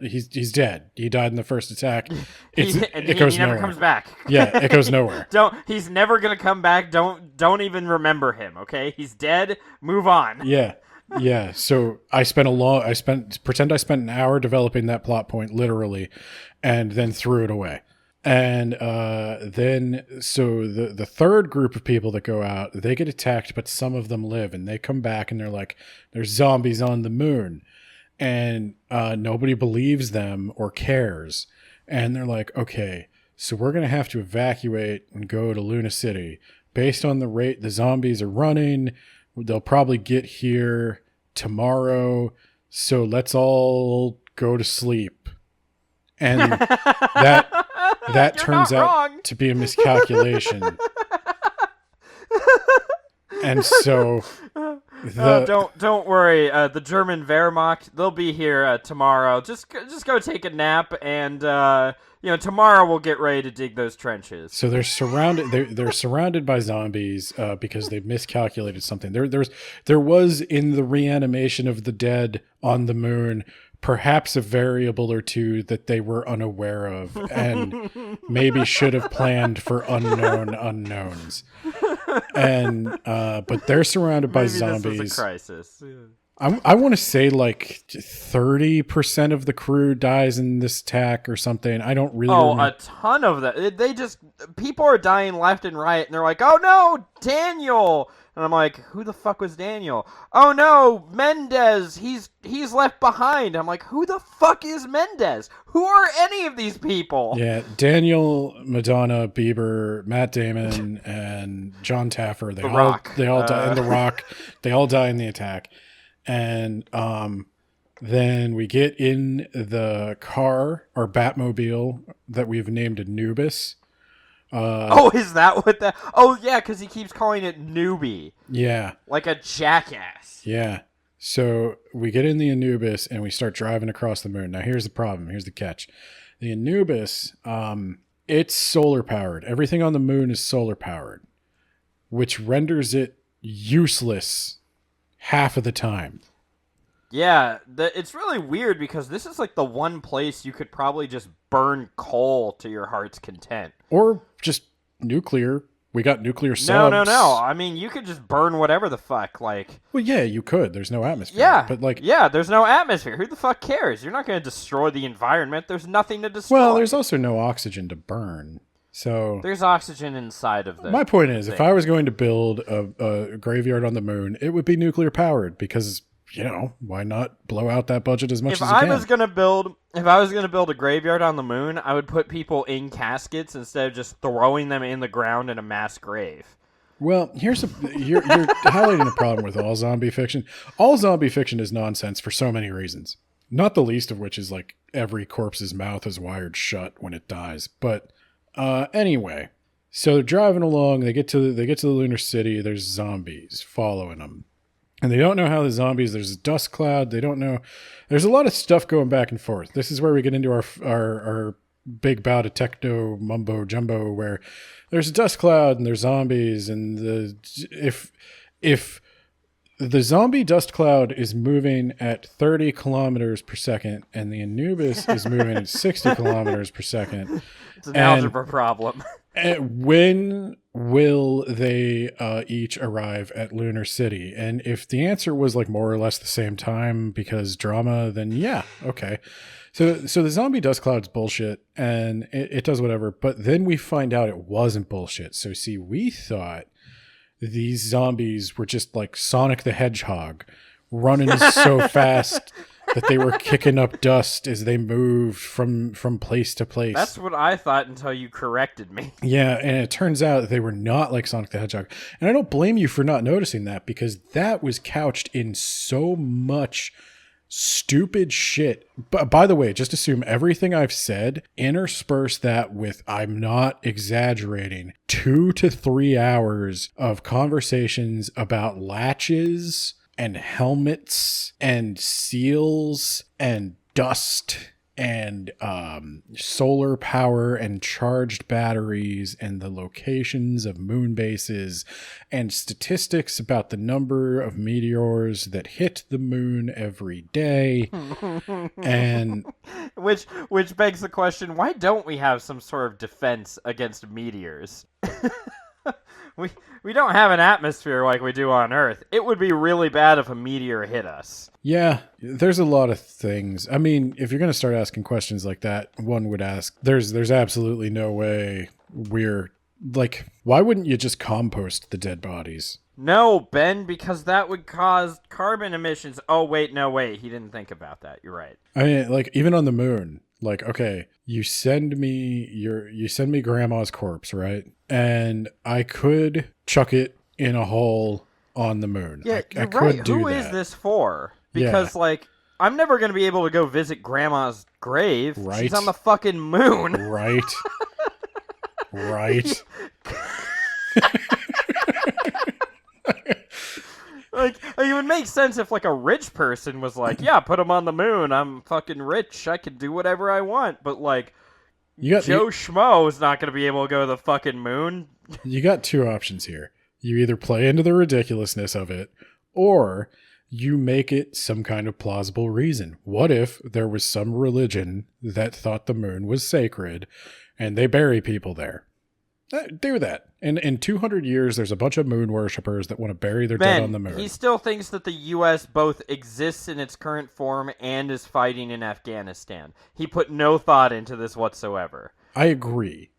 he's dead. He died in the first attack. He never comes back. Yeah, it goes nowhere. He's never gonna come back. Don't even remember him. Okay, he's dead. Move on. Yeah. So I spent an hour developing that plot point literally, and then threw it away. And then the third group of people that go out, they get attacked, but some of them live, and they come back and they're like, "There's zombies on the moon." And nobody believes them or cares. And they're like, okay, so we're going to have to evacuate and go to Luna City. Based on the rate the zombies are running, they'll probably get here tomorrow. So let's all go to sleep. And that turns out to be a miscalculation. And so... Don't worry. The German Wehrmacht, they'll be here tomorrow. Just go take a nap, and tomorrow we'll get ready to dig those trenches. So they're surrounded. They're surrounded by zombies because they've miscalculated something. There was in the reanimation of the dead on the moon perhaps a variable or two that they were unaware of and maybe should have planned for unknown unknowns. And but they're surrounded by zombies. This is a crisis. Yeah. I want to say like 30% of the crew dies in this attack or something. I don't really remember. A ton of that. People are dying left and right, and they're like, "Oh no, Daniel!" And I'm like, "Who the fuck was Daniel?" "Oh no, Mendez. He's left behind." I'm like, "Who the fuck is Mendez? Who are any of these people?" Yeah, Daniel, Madonna, Bieber, Matt Damon, and John Taffer. They all die in The Rock. They all die in the attack. And then we get in the car, our Batmobile that we've named Anubis. Is that what that? Oh, yeah, because he keeps calling it Newbie. Yeah. Like a jackass. Yeah. So we get in the Anubis and we start driving across the moon. Now, here's the problem. Here's the catch. The Anubis, it's solar powered. Everything on the moon is solar powered, which renders it useless half of the time. Yeah, it's really weird because this is like the one place you could probably just burn coal to your heart's content. Or just nuclear. We got nuclear subs. No. I mean, you could just burn whatever the fuck, like... Well, yeah, you could. There's no atmosphere. Yeah, but like... Yeah, there's no atmosphere. Who the fuck cares? You're not going to destroy the environment. There's nothing to destroy. Well, there's also no oxygen to burn. So there's oxygen inside of the... My point is, if I was going to build a graveyard on the moon, it would be nuclear powered because... why not blow out that budget as much as you can? If I was going to build a graveyard on the moon, I would put people in caskets instead of just throwing them in the ground in a mass grave. Well, you're highlighting a problem with all zombie fiction. All zombie fiction is nonsense for so many reasons. Not the least of which is like every corpse's mouth is wired shut when it dies. But anyway, so they're driving along. They get to the lunar city. There's zombies following them. And they don't know how the zombies, there's a dust cloud. They don't know. There's a lot of stuff going back and forth. This is where we get into our big bout of techno mumbo jumbo where there's a dust cloud and there's zombies. And if the zombie dust cloud is moving at 30 kilometers per second, and the Anubis is moving at 60 kilometers per second. It's an algebra problem. And when will they each arrive at Lunar City? And if the answer was like more or less the same time because drama, then yeah, okay. So the zombie dust cloud's bullshit, and it does whatever. But then we find out it wasn't bullshit. So see, we thought these zombies were just like Sonic the Hedgehog, running so fast that they were kicking up dust as they moved from place to place. That's what I thought until you corrected me. Yeah, and it turns out that they were not like Sonic the Hedgehog. And I don't blame you for not noticing that, because that was couched in so much stupid shit. But by the way, just assume everything I've said, intersperse that with, I'm not exaggerating, 2 to 3 hours of conversations about latches and helmets and seals and dust and solar power and charged batteries and the locations of moon bases and statistics about the number of meteors that hit the moon every day. And which begs the question, why don't we have some sort of defense against meteors? We don't have an atmosphere like we do on Earth. It would be really bad if a meteor hit us. Yeah, there's a lot of things. I mean, if you're going to start asking questions like that, one would ask, there's absolutely no way we're, like, why wouldn't you just compost the dead bodies? No, Ben, because that would cause carbon emissions. Oh, wait, he didn't think about that. You're right. I mean, like, even on the moon, like, okay, you send me grandma's corpse, right? And I could chuck it in a hole on the moon. Yeah, I you're could right. do Who that. is this for? Because, like, I'm never going to be able to go visit grandma's grave. Right. She's on the fucking moon. Right. Right. Like, it would make sense if, like, a rich person was like, yeah, put him on the moon. I'm fucking rich. I can do whatever I want. But, like, Joe Schmo is not going to be able to go to the fucking moon. You got two options here. You either play into the ridiculousness of it, or you make it some kind of plausible reason. What if there was some religion that thought the moon was sacred and they bury people there? Do that. And in 200 years, there's a bunch of moon worshippers that want to bury their dead on the moon. He still thinks that the U.S. both exists in its current form and is fighting in Afghanistan. He put no thought into this whatsoever. I agree.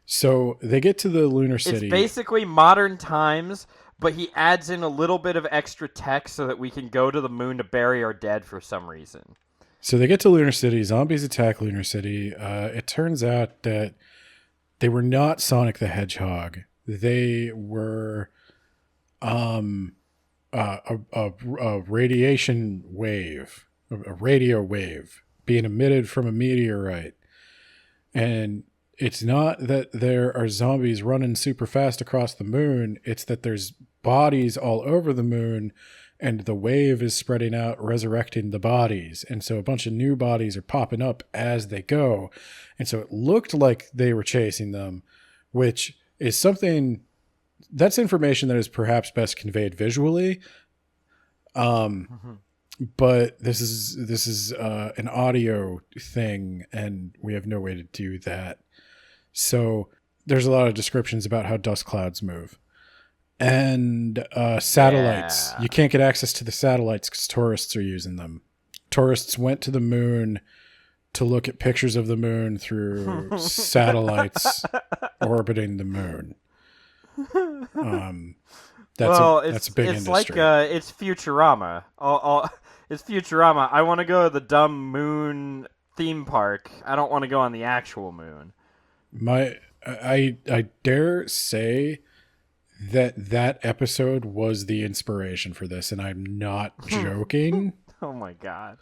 So they get to the lunar city. It's basically modern times, but he adds in a little bit of extra text so that we can go to the moon to bury our dead for some reason. So they get to Lunar City. Zombies attack Lunar City. It turns out that they were not Sonic the Hedgehog. They were a radiation wave, a radio wave being emitted from a meteorite. And it's not that there are zombies running super fast across the moon. It's that there's bodies all over the moon, and the wave is spreading out, resurrecting the bodies. And so a bunch of new bodies are popping up as they go. And so it looked like they were chasing them, which is something that's information that is perhaps best conveyed visually. But this is an audio thing, and we have no way to do that. So there's a lot of descriptions about how dust clouds move. And satellites. Yeah. You can't get access to the satellites because tourists are using them. Tourists went to the moon to look at pictures of the moon through satellites orbiting the moon. That's a big industry. It's like it's Futurama. It's Futurama. I want to go to the dumb moon theme park. I don't want to go on the actual moon. I dare say that episode was the inspiration for this, and I'm not joking. Oh my god.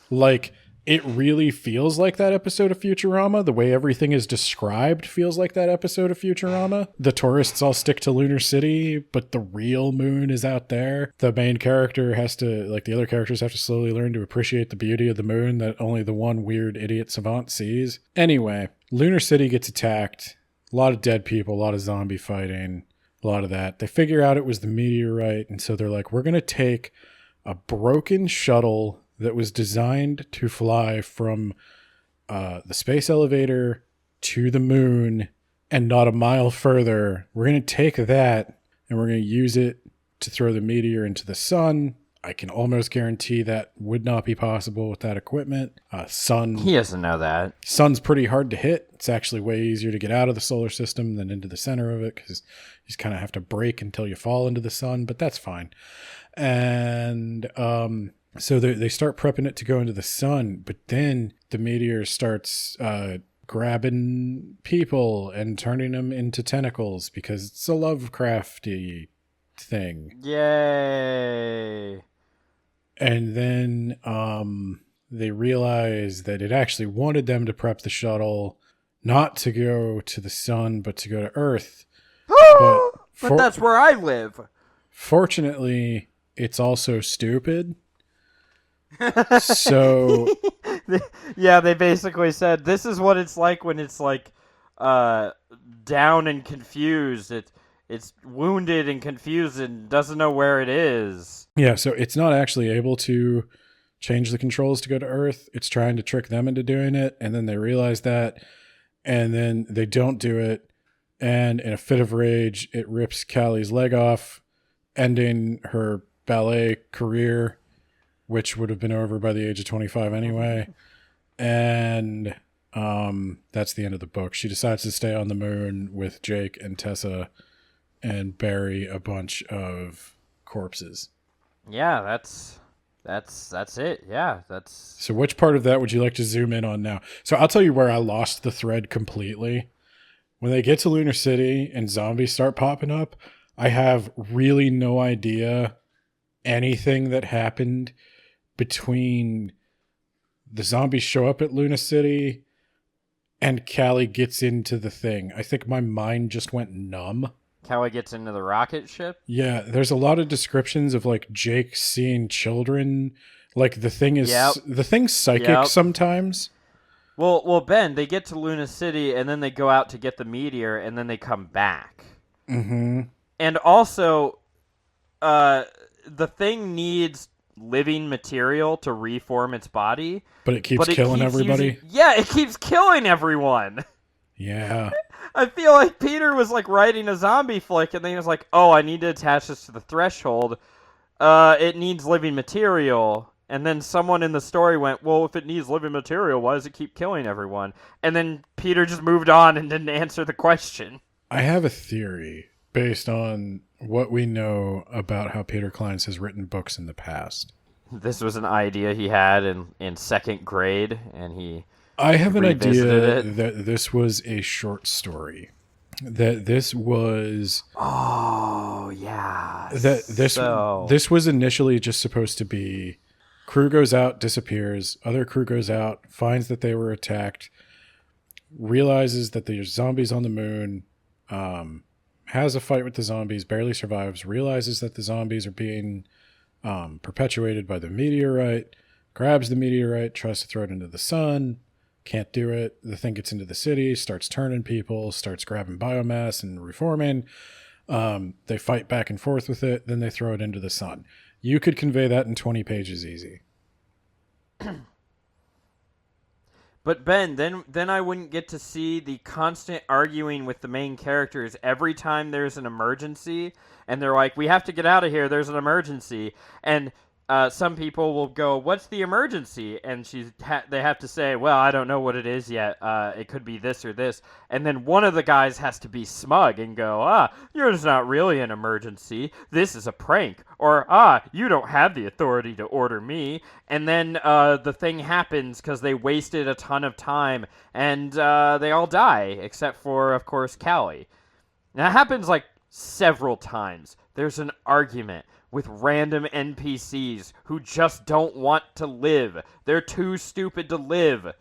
Like, it really feels like that episode of Futurama. The way everything is described feels like that episode of Futurama. The tourists all stick to Lunar City, but the real moon is out there. The main character has to, like, the other characters have to slowly learn to appreciate the beauty of the moon that only the one weird idiot savant sees. Anyway, Lunar City gets attacked. A lot of dead people, a lot of zombie fighting. a lot of that. They figure out it was the meteorite, and so they're like, we're going to take a broken shuttle that was designed to fly from the space elevator to the moon and not a mile further. We're going to take that and we're going to use it to throw the meteor into the sun. I can almost guarantee that would not be possible with that equipment. Sun. He doesn't know that. Sun's pretty hard to hit. It's actually way easier to get out of the solar system than into the center of it, because you just kind of have to brake until you fall into the sun, but that's fine. And so they start prepping it to go into the sun, but then the meteor starts grabbing people and turning them into tentacles because it's a Lovecrafty thing. Yay! And then they realize that it actually wanted them to prep the shuttle not to go to the sun, but to go to Earth. But that's where I live. Fortunately, it's also stupid. So yeah, they basically said this is what it's like when it's like down and confused. It's wounded and confused and doesn't know where it is. Yeah, so it's not actually able to change the controls to go to Earth. It's trying to trick them into doing it, and then they realize that, and then they don't do it, and in a fit of rage, it rips Callie's leg off, ending her ballet career, which would have been over by the age of 25 anyway. And that's the end of the book. She decides to stay on the moon with Jake and Tessa and bury a bunch of corpses. Yeah, that's it. Yeah, that's... So which part of that would you like to zoom in on now? So I'll tell you where I lost the thread completely. When they get to Lunar City and zombies start popping up, I have really no idea anything that happened between the zombies show up at Luna City and Callie gets into the thing. I think my mind just went numb. Callie gets into the rocket ship? Yeah, there's a lot of descriptions of like Jake seeing children. Like the thing is, the thing's psychic sometimes. Well, Ben, they get to Luna City and then they go out to get the meteor and then they come back. Mm-hmm. And also, the thing needs living material to reform its body. But it keeps killing everybody? It keeps killing everyone. Yeah. I feel like Peter was like writing a zombie flick and then he was like, oh, I need to attach this to the threshold. It needs living material. And then someone in the story went, well, if it needs living material, why does it keep killing everyone? And then Peter just moved on and didn't answer the question. I have a theory based on what we know about how Peter Clines has written books in the past. This was an idea he had in second grade, and he I have an idea it. that this was a short story. That this was... Oh, yeah. That this was initially just supposed to be... Crew goes out, disappears. Other crew goes out, finds that they were attacked, realizes that there's zombies on the moon, has a fight with the zombies, barely survives, realizes that the zombies are being perpetuated by the meteorite, grabs the meteorite, tries to throw it into the sun, can't do it. The thing gets into the city, starts turning people, starts grabbing biomass and reforming. They fight back and forth with it, then they throw it into the sun. You could convey that in 20 pages easy. But Ben, then I wouldn't get to see the constant arguing with the main characters every time there's an emergency, and they're like, we have to get out of here, there's an emergency. And some people will go, what's the emergency? And they have to say, well, I don't know what it is yet. It could be this or this. And then one of the guys has to be smug and go, yours not really an emergency. This is a prank. Or, you don't have the authority to order me. And then the thing happens because they wasted a ton of time. And they all die, except for, of course, Callie. Now, it happens like several times. There's an argument with random NPCs who just don't want to live. They're too stupid to live.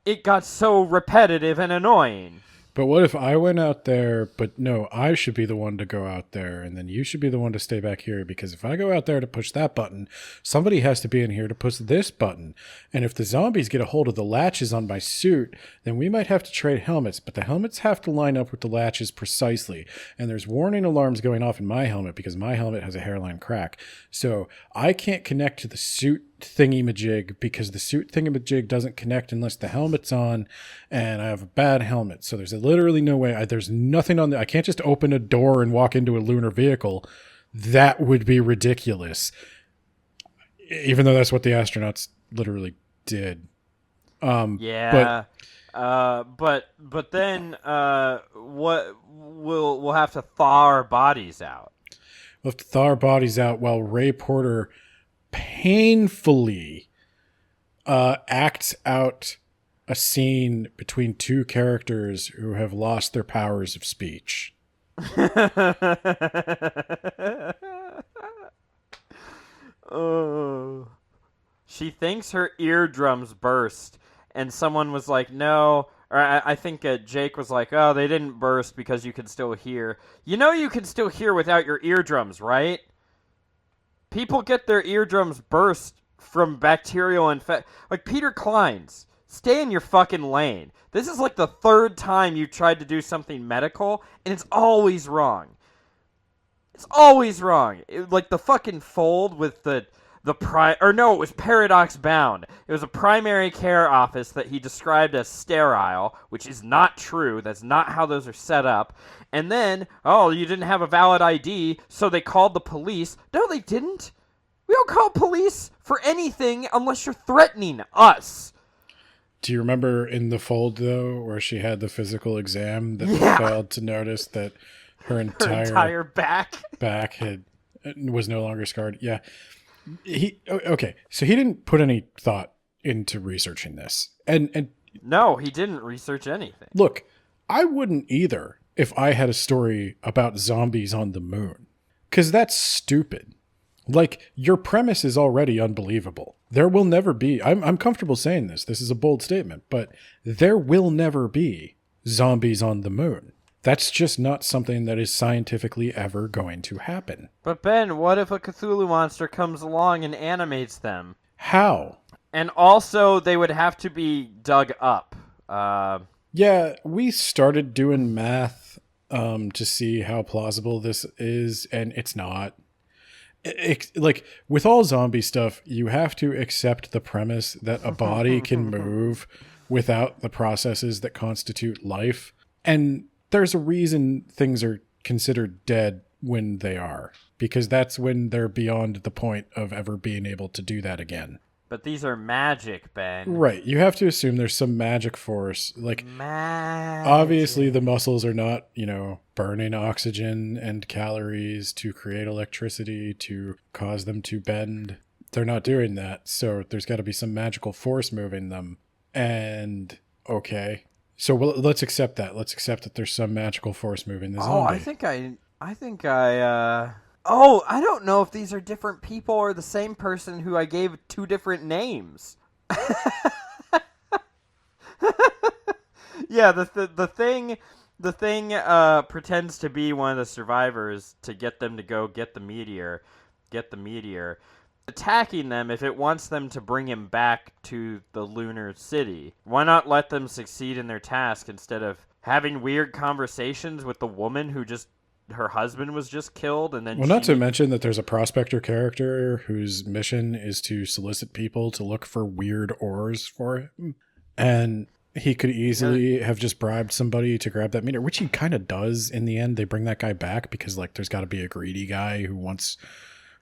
It got so repetitive and annoying. But what if I went out there, but no, I should be the one to go out there, and then you should be the one to stay back here, because if I go out there to push that button, somebody has to be in here to push this button. And if the zombies get a hold of the latches on my suit, then we might have to trade helmets, but the helmets have to line up with the latches precisely. And there's warning alarms going off in my helmet because my helmet has a hairline crack. So I can't connect to the suit thingy-majig because the suit thingy-majig doesn't connect unless the helmet's on, and I have a bad helmet. So there's literally no way. There's nothing on I can't just open a door and walk into a lunar vehicle. That would be ridiculous. Even though that's what the astronauts literally did. Yeah. But then what we'll have to thaw our bodies out. We'll have to thaw our bodies out while Ray Porter painfully acts out a scene between two characters who have lost their powers of speech. Oh. She thinks her eardrums burst, and someone was like, no. Or I think Jake was like, oh, they didn't burst because you can still hear. You know you can still hear without your eardrums, right? People get their eardrums burst from bacterial infection. Like Peter Clines, stay in your fucking lane. This is like the third time you tried to do something medical, and it's always wrong. It's always wrong. Like the fucking fold with it was Paradox Bound. It was a primary care office that he described as sterile, which is not true. That's not how those are set up. And then, you didn't have a valid ID, so they called the police. No, they didn't. We don't call police for anything unless you're threatening us. Do you remember in the fold, though, where she had the physical exam that failed to notice that her entire back was no longer scarred? Yeah. So he didn't put any thought into researching this. And no, he didn't research anything. Look, I wouldn't either if I had a story about zombies on the moon. Because that's stupid. Like, your premise is already unbelievable. There will never be, I'm comfortable saying this is a bold statement, but there will never be zombies on the moon. That's just not something that is scientifically ever going to happen. But Ben, what if a Cthulhu monster comes along and animates them? How? And also, they would have to be dug up. Yeah, we started doing math to see how plausible this is, and it's not. Like, with all zombie stuff, you have to accept the premise that a body can move without the processes that constitute life. And there's a reason things are considered dead when they are, because that's when they're beyond the point of ever being able to do that again. But these are magic, Ben. Right. You have to assume there's some magic force. Like, magic. Obviously the muscles are not, burning oxygen and calories to create electricity to cause them to bend. They're not doing that. So there's got to be some magical force moving them. And, okay. So let's accept that. Let's accept that there's some magical force moving the zombie. I don't know if these are different people or the same person who I gave two different names. Yeah, the thing pretends to be one of the survivors to get them to go get the meteor, attacking them if it wants them to bring him back to the lunar city. Why not let them succeed in their task instead of having weird conversations with the woman who her husband was just killed, and then not to mention that there's a prospector character whose mission is to solicit people to look for weird ores for him, and he could easily have just bribed somebody to grab that meter, which he kind of does in the end. They bring that guy back because there's got to be a greedy guy who wants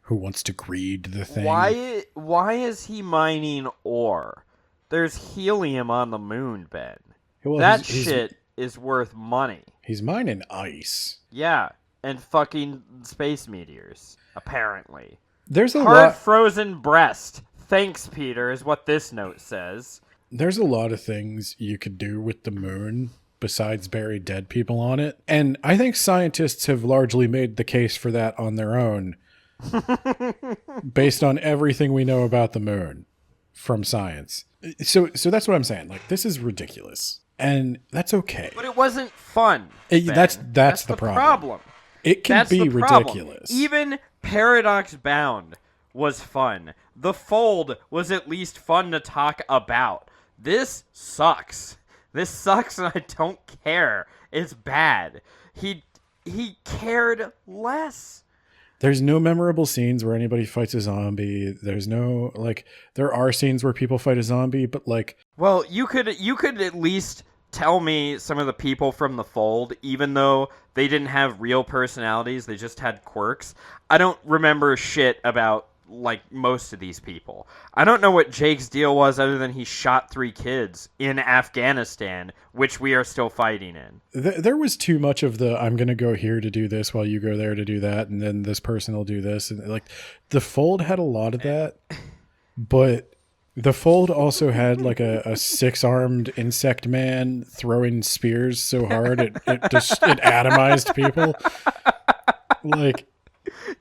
to greed the thing. Why is he mining ore? There's helium on the moon, Ben. Well, that shit is worth money. He's mining ice. Yeah, and fucking space meteors, apparently. There's a hard frozen breast. Thanks, Peter, is what this note says. There's a lot of things you could do with the moon besides bury dead people on it. And I think scientists have largely made the case for that on their own based on everything we know about the moon from science. So that's what I'm saying. Like, this is ridiculous. And that's okay. But it wasn't fun. That's Ben. the problem. It can That's be the problem. ridiculous. Even Paradox Bound was fun. The Fold was at least fun to talk about. This sucks. This sucks and I don't care. It's bad. He cared less. There's no memorable scenes where anybody fights a zombie. There's no, like, there are scenes where people fight a zombie, but like... Well, you could at least tell me some of the people from the Fold, even though they didn't have real personalities, they just had quirks. I don't remember shit about, like, most of these people. I don't know what Jake's deal was other than he shot 3 kids in Afghanistan, which we are still fighting in. There was too much of the, I'm going to go here to do this while you go there to do that, and then this person will do this. And like, the Fold had a lot of that, but the Fold also had like a 6-armed insect man throwing spears so hard it atomized people. Like,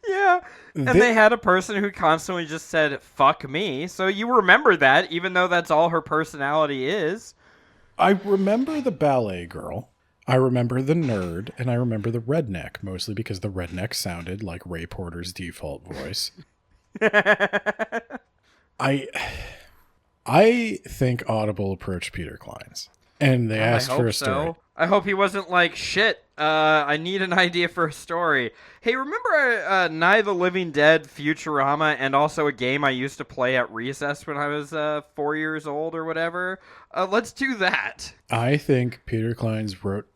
yeah. And they had a person who constantly just said, fuck me. So you remember that, even though that's all her personality is. I remember the ballet girl. I remember the nerd. And I remember the redneck, mostly because the redneck sounded like Ray Porter's default voice. I think Audible approached Peter Clines. And they asked for a story. So. I hope he wasn't like, shit, I need an idea for a story. Hey, remember Night of the Living Dead, Futurama, and also a game I used to play at recess when I was 4 years old or whatever? Let's do that. I think Peter Clines wrote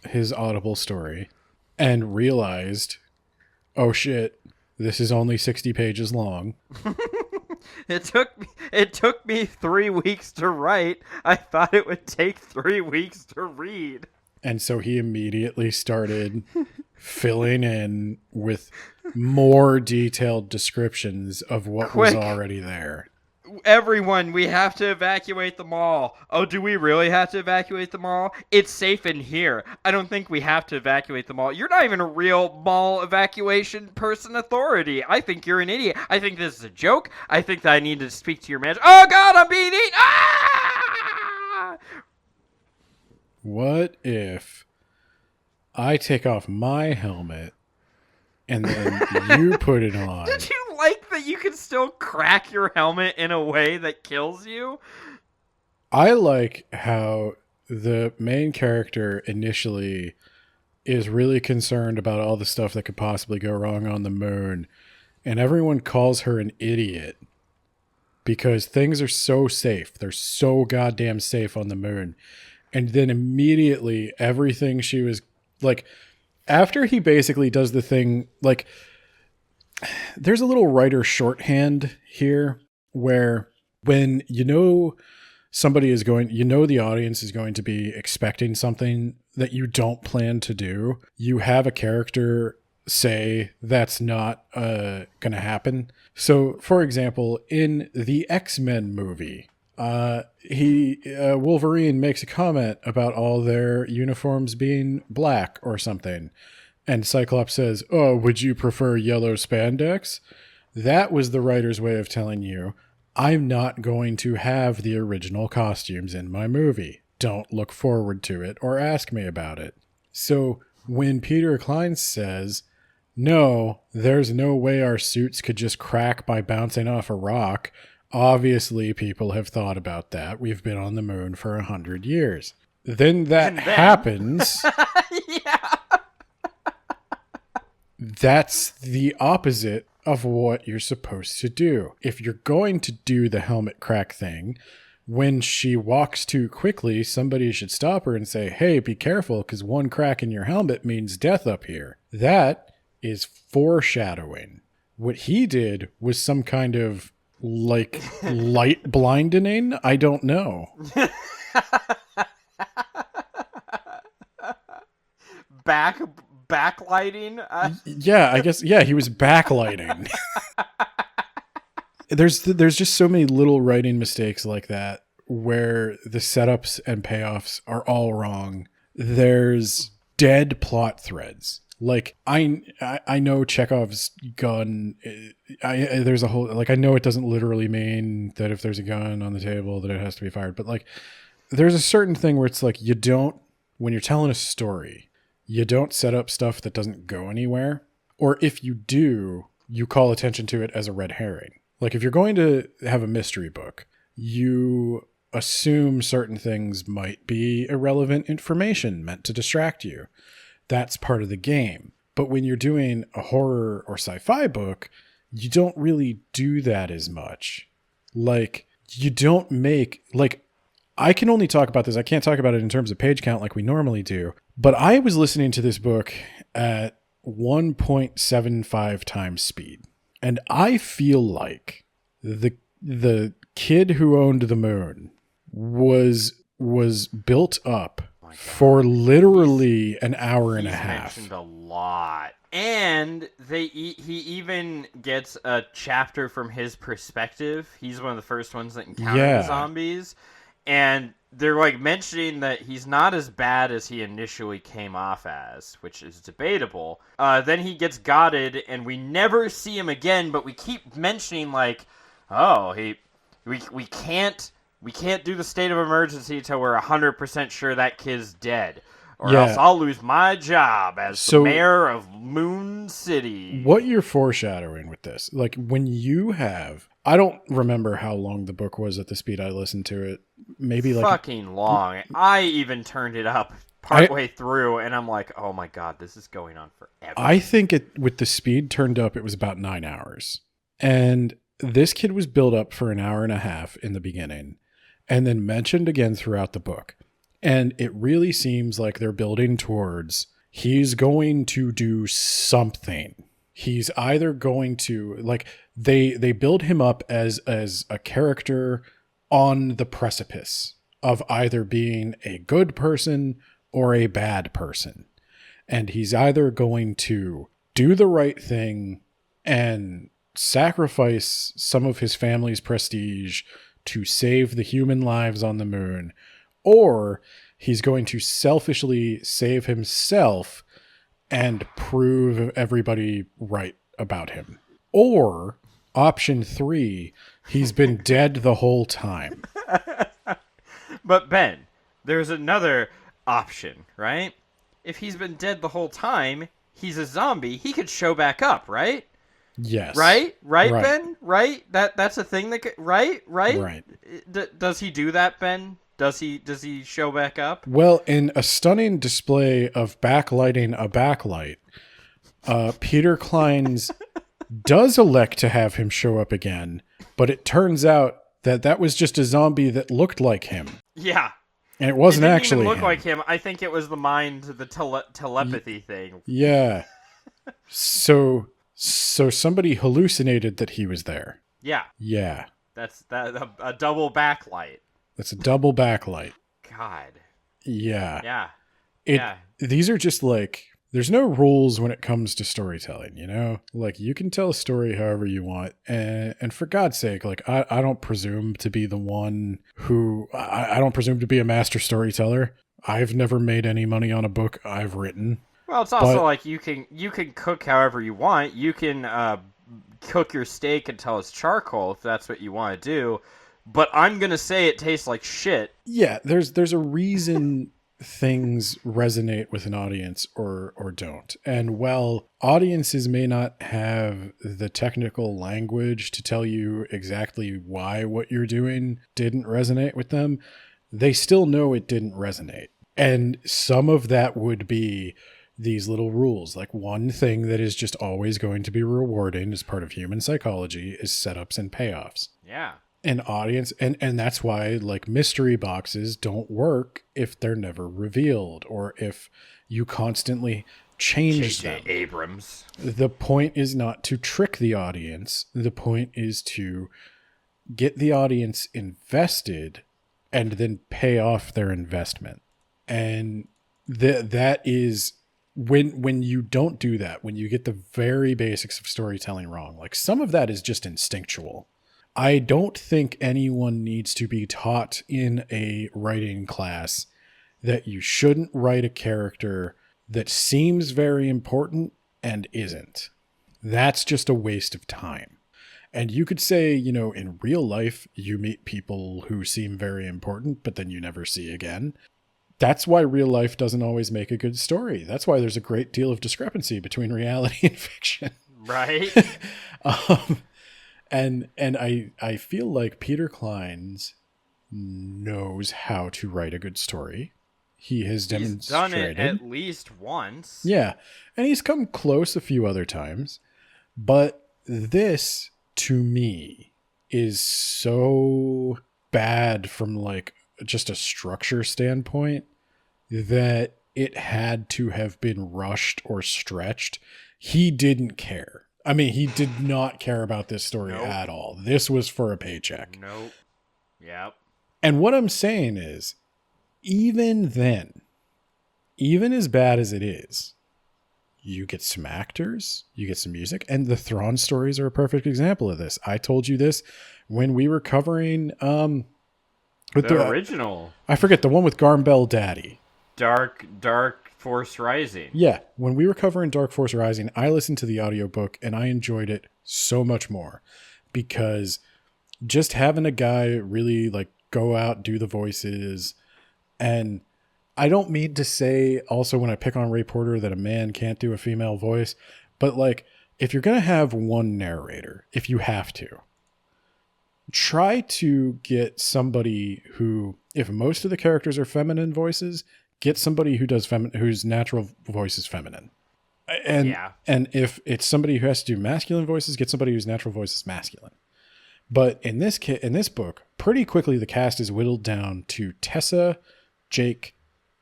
his Audible story and realized, oh shit, this is only 60 pages long. It took me 3 weeks to write. I thought it would take 3 weeks to read. And so he immediately started filling in with more detailed descriptions of what was already there. Everyone, we have to evacuate the mall. Oh, do we really have to evacuate the mall? It's safe in here. I don't think we have to evacuate the mall. You're not even a real mall evacuation person authority. I think you're an idiot. I think this is a joke. I think that I need to speak to your manager. Oh, God, I'm being eaten. Ah! What if I take off my helmet and then you put it on? Did you like that you can still crack your helmet in a way that kills you? I like how the main character initially is really concerned about all the stuff that could possibly go wrong on the moon, and everyone calls her an idiot because things are so safe. They're so goddamn safe on the moon. And then immediately everything she was like, after he basically does the thing, like, there's a little writer shorthand here where when somebody is going, the audience is going to be expecting something that you don't plan to do, you have a character say that's not going to happen. So, for example, in the X-Men movie, Wolverine makes a comment about all their uniforms being black or something. And Cyclops says, oh, would you prefer yellow spandex? That was the writer's way of telling you, I'm not going to have the original costumes in my movie. Don't look forward to it or ask me about it. So when Peter Clines says, no, there's no way our suits could just crack by bouncing off a rock, obviously people have thought about that. We've been on the moon for 100 years. Then happens. Yeah. That's the opposite of what you're supposed to do. If you're going to do the helmet crack thing, when she walks too quickly, somebody should stop her and say, hey, be careful, because one crack in your helmet means death up here. That is foreshadowing. What he did was some kind of, like, light blinding. I don't know. Backlighting? Yeah, I guess. Yeah, he was backlighting. There's just so many little writing mistakes like that where the setups and payoffs are all wrong. There's dead plot threads. Like, I know Chekhov's gun. There's a whole, like, I know it doesn't literally mean that if there's a gun on the table that it has to be fired, but like, there's a certain thing where it's like when you're telling a story, you don't set up stuff that doesn't go anywhere. Or if you do, you call attention to it as a red herring. Like if you're going to have a mystery book, you assume certain things might be irrelevant information meant to distract you. That's part of the game. But when you're doing a horror or sci-fi book, you don't really do that as much. Like, you don't make, like, I can only talk about this. I can't talk about it in terms of page count like we normally do. But I was listening to this book at 1.75 times speed. And I feel like the kid who owned the moon was built up for literally an hour and a half. Mentioned a lot. And he even gets a chapter from his perspective. He's one of the first ones that encounter the zombies. And they're like mentioning that he's not as bad as he initially came off as, which is debatable. Then he gets gotted, and we never see him again. But we keep mentioning like, oh, we can't do the state of emergency until we're 100% sure that kid's dead, or else I'll lose my job as the mayor of Moon City. What you're foreshadowing with this, like when you have, I don't remember how long the book was at the speed I listened to it. Maybe like fucking long. I even turned it up partway through, and I'm like, oh my god, this is going on forever. I think with the speed turned up, it was about 9 hours. And this kid was built up for an hour and a half in the beginning, and then mentioned again throughout the book. And it really seems like they're building towards he's going to do something. He's either going to, like, they build him up as a character on the precipice of either being a good person or a bad person. And he's either going to do the right thing and sacrifice some of his family's prestige to save the human lives on the moon, or he's going to selfishly save himself and prove everybody right about him. Or option 3, he's been dead the whole time. But Ben, there's another option, right? If he's been dead the whole time, he's a zombie, he could show back up, right? Yes. Right, Ben? Right? That's a thing that right? Right. Does he do that, Ben? Does he show back up? Well, in a stunning display of backlighting a backlight, Peter Clines does elect to have him show up again, but it turns out that was just a zombie that looked like him. Yeah. And it wasn't didn't actually even look him. like him. I think it was the mind, the telepathy thing. Yeah. So somebody hallucinated that he was there. Yeah. Yeah. That's a double backlight. That's a double backlight. God. Yeah. Yeah. These are just like, there's no rules when it comes to storytelling, you know? Like, you can tell a story however you want. And for God's sake, like, I don't presume to be the one who, I don't presume to be a master storyteller. I've never made any money on a book I've written. Well, it's also like you can cook however you want. You can cook your steak until it's charcoal if that's what you want to do. But I'm going to say it tastes like shit. Yeah, there's a reason things resonate with an audience or don't. And while audiences may not have the technical language to tell you exactly why what you're doing didn't resonate with them, they still know it didn't resonate. And some of that would be these little rules. Like, one thing that is just always going to be rewarding as part of human psychology is setups and payoffs. Yeah. An audience, and that's why, like, mystery boxes don't work if they're never revealed or if you constantly change them. J.J. Abrams. The point is not to trick the audience. The point is to get the audience invested and then pay off their investment. And that is when you don't do that, when you get the very basics of storytelling wrong, like, some of that is just instinctual. I don't think anyone needs to be taught in a writing class that you shouldn't write a character that seems very important and isn't. That's just a waste of time. And you could say, in real life, you meet people who seem very important, but then you never see again. That's why real life doesn't always make a good story. That's why there's a great deal of discrepancy between reality and fiction. Right. And I feel like Peter Clines knows how to write a good story. He has demonstrated. He's done it at least once. Yeah. And he's come close a few other times. But this, to me, is so bad from like just a structure standpoint that it had to have been rushed or stretched. He didn't care. I mean, he did not care about this story at all. This was for a paycheck. Nope. Yep. And what I'm saying is, even then, even as bad as it is, you get some actors, you get some music, and the Thrawn stories are a perfect example of this. I told you this when we were covering with the original. I forget the one with Garmbel Daddy. Dark Force Rising. Yeah, when we were covering Dark Force Rising, I listened to the audiobook and I enjoyed it so much more because just having a guy really like go out, do the voices, and I don't mean to say also when I pick on Ray Porter that a man can't do a female voice, but like if you're going to have one narrator, if you have to, try to get somebody who, if most of the characters are feminine voices, get somebody who does whose natural voice is feminine. And if it's somebody who has to do masculine voices, get somebody whose natural voice is masculine. But in this book, pretty quickly the cast is whittled down to Tessa, Jake,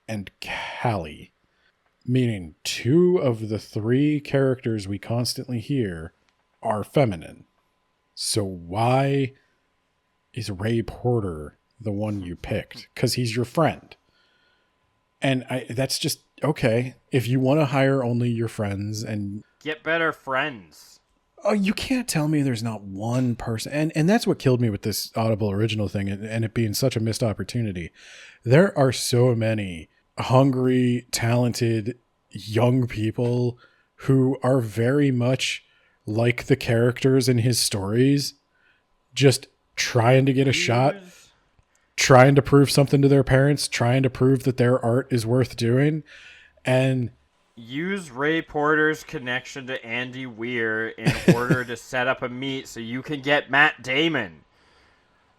and Callie, meaning 2 of the 3 characters we constantly hear are feminine. So why is Ray Porter the one you picked? Because he's your friend. And that's just, okay. If you want to hire only your friends and... Get better friends. Oh, you can't tell me there's not one person. And that's what killed me with this Audible original thing and it being such a missed opportunity. There are so many hungry, talented, young people who are very much like the characters in his stories, just trying to get a shot, trying to prove something to their parents, trying to prove that their art is worth doing. And use Ray Porter's connection to Andy Weir in order to set up a meet so you can get Matt Damon.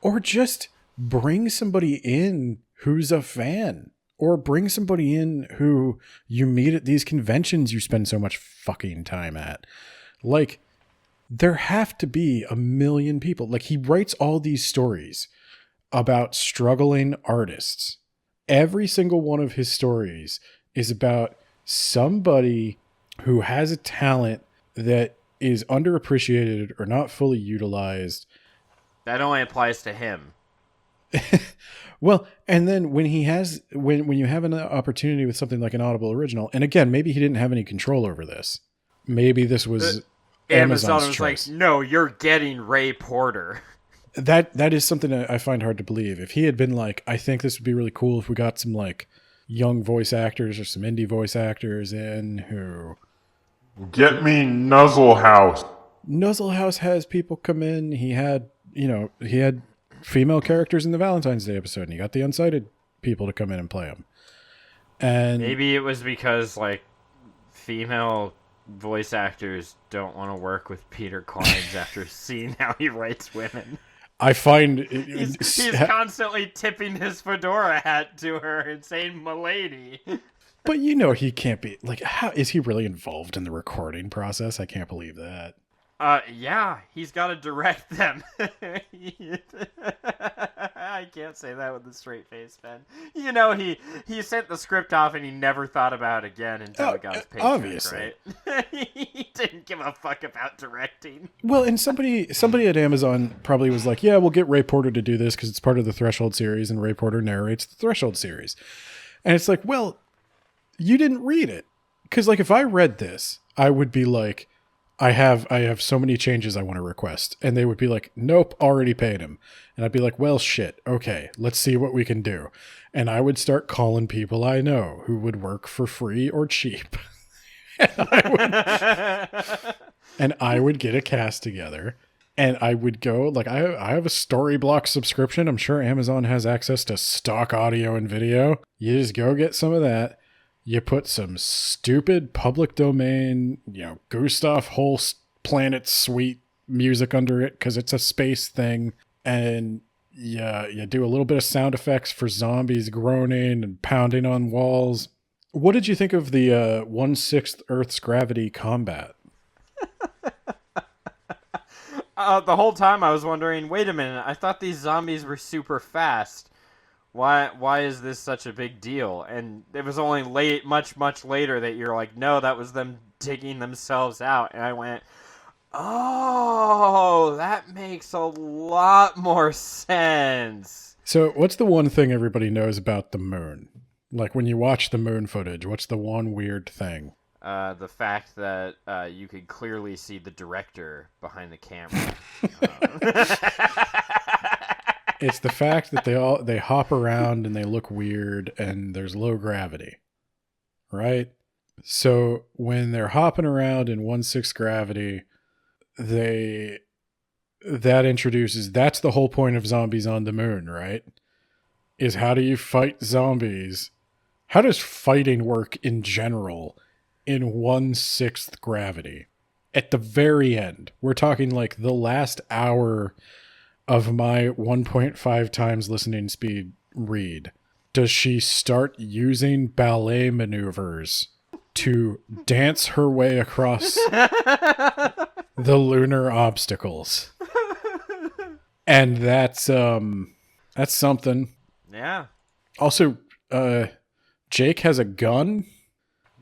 Or just bring somebody in who's a fan. Or bring somebody in who you meet at these conventions you spend so much fucking time at. Like, there have to be a million people. Like, he writes all these stories about struggling artists. Every single one of his stories is about somebody who has a talent that is underappreciated or not fully utilized. That only applies to him. Well, and then when you have an opportunity with something like an Audible original, and again, maybe he didn't have any control over this. Maybe this was Amazon was choice. Like, no, you're getting Ray Porter. That is something I find hard to believe. If he had been like, I think this would be really cool if we got some like young voice actors or some indie voice actors in who... Get me Nuzzlehouse. Nuzzlehouse has people come in. He had female characters in the Valentine's Day episode, and he got the unsighted people to come in and play them. And maybe it was because like female voice actors don't want to work with Peter Clines after seeing how he writes women. I find he's constantly tipping his fedora hat to her and saying "Milady." But he can't be like. How is he really involved in the recording process? I can't believe that. Yeah, he's got to direct them. I can't say that with a straight face, Ben. He sent the script off and he never thought about it again until it got his paycheck, obviously. Right? He didn't give a fuck about directing. Well, and somebody at Amazon probably was like, yeah, we'll get Ray Porter to do this because it's part of the Threshold series and Ray Porter narrates the Threshold series. And it's like, well, you didn't read it. Because like if I read this, I would be like, I have so many changes I want to request. And they would be like, nope, already paid him. And I'd be like, well, shit. Okay, let's see what we can do. And I would start calling people I know who would work for free or cheap. and I would get a cast together. And I would go, like, I have a Storyblok subscription. I'm sure Amazon has access to stock audio and video. You just go get some of that. You put some stupid public domain, Gustav Holst Planet Suite music under it because it's a space thing. And you do a little bit of sound effects for zombies groaning and pounding on walls. What did you think of the 1/6 Earth's gravity combat? The whole time I was wondering, wait a minute, I thought these zombies were super fast. Why is this such a big deal? And it was only much later that you're like, no, that was them digging themselves out. And I went, oh, that makes a lot more sense. So what's the one thing everybody knows about the moon? Like when you watch the moon footage, what's the one weird thing? The fact that you could clearly see the director behind the camera. It's the fact that they hop around and they look weird and there's low gravity, right? So when they're hopping around in 1/6 gravity, that's the whole point of zombies on the moon, right? Is how do you fight zombies? How does fighting work in general in 1/6 gravity? At the very end, we're talking like the last hour of my 1.5 times listening speed read. Does she start using ballet maneuvers to dance her way across the lunar obstacles? And that's something. Yeah. Also, Jake has a gun.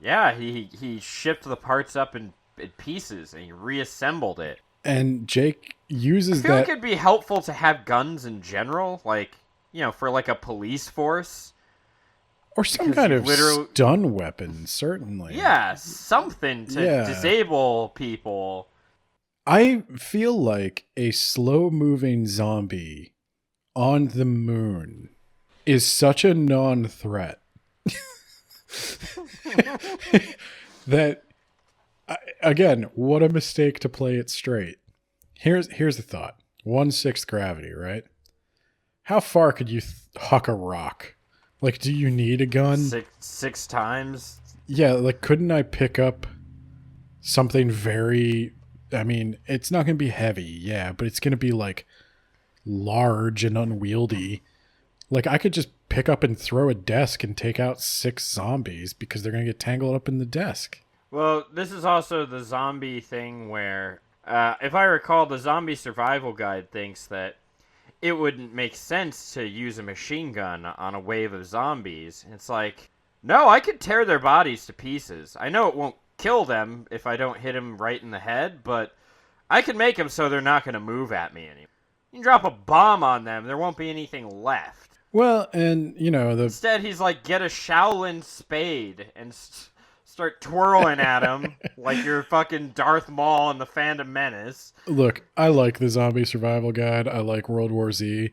Yeah, he shipped the parts up in pieces and he reassembled it. And Jake uses I feel that. like it'd be helpful to have guns in general, like, for like a police force. Or some kind of stun weapon, certainly. Yeah, something to disable people. I feel like a slow-moving zombie on the moon is such a non-threat that, again, what a mistake to play it straight. Here's the thought. 1/6 gravity, right? How far could you huck a rock? Like, do you need a gun? Six times? Yeah, like, couldn't I pick up something very... I mean, it's not going to be heavy, yeah, but it's going to be, like, large and unwieldy. Like, I could just pick up and throw a desk and take out 6 zombies because they're going to get tangled up in the desk. Well, this is also the zombie thing where, if I recall, the zombie survival guide thinks that it wouldn't make sense to use a machine gun on a wave of zombies. It's like, no, I could tear their bodies to pieces. I know it won't kill them if I don't hit them right in the head, but I can make them so they're not going to move at me anymore. You can drop a bomb on them, there won't be anything left. Well, and, Instead, he's like, get a Shaolin spade and start twirling at him like you're fucking Darth Maul in the Phantom Menace. Look, I like the Zombie Survival Guide. I like World War Z.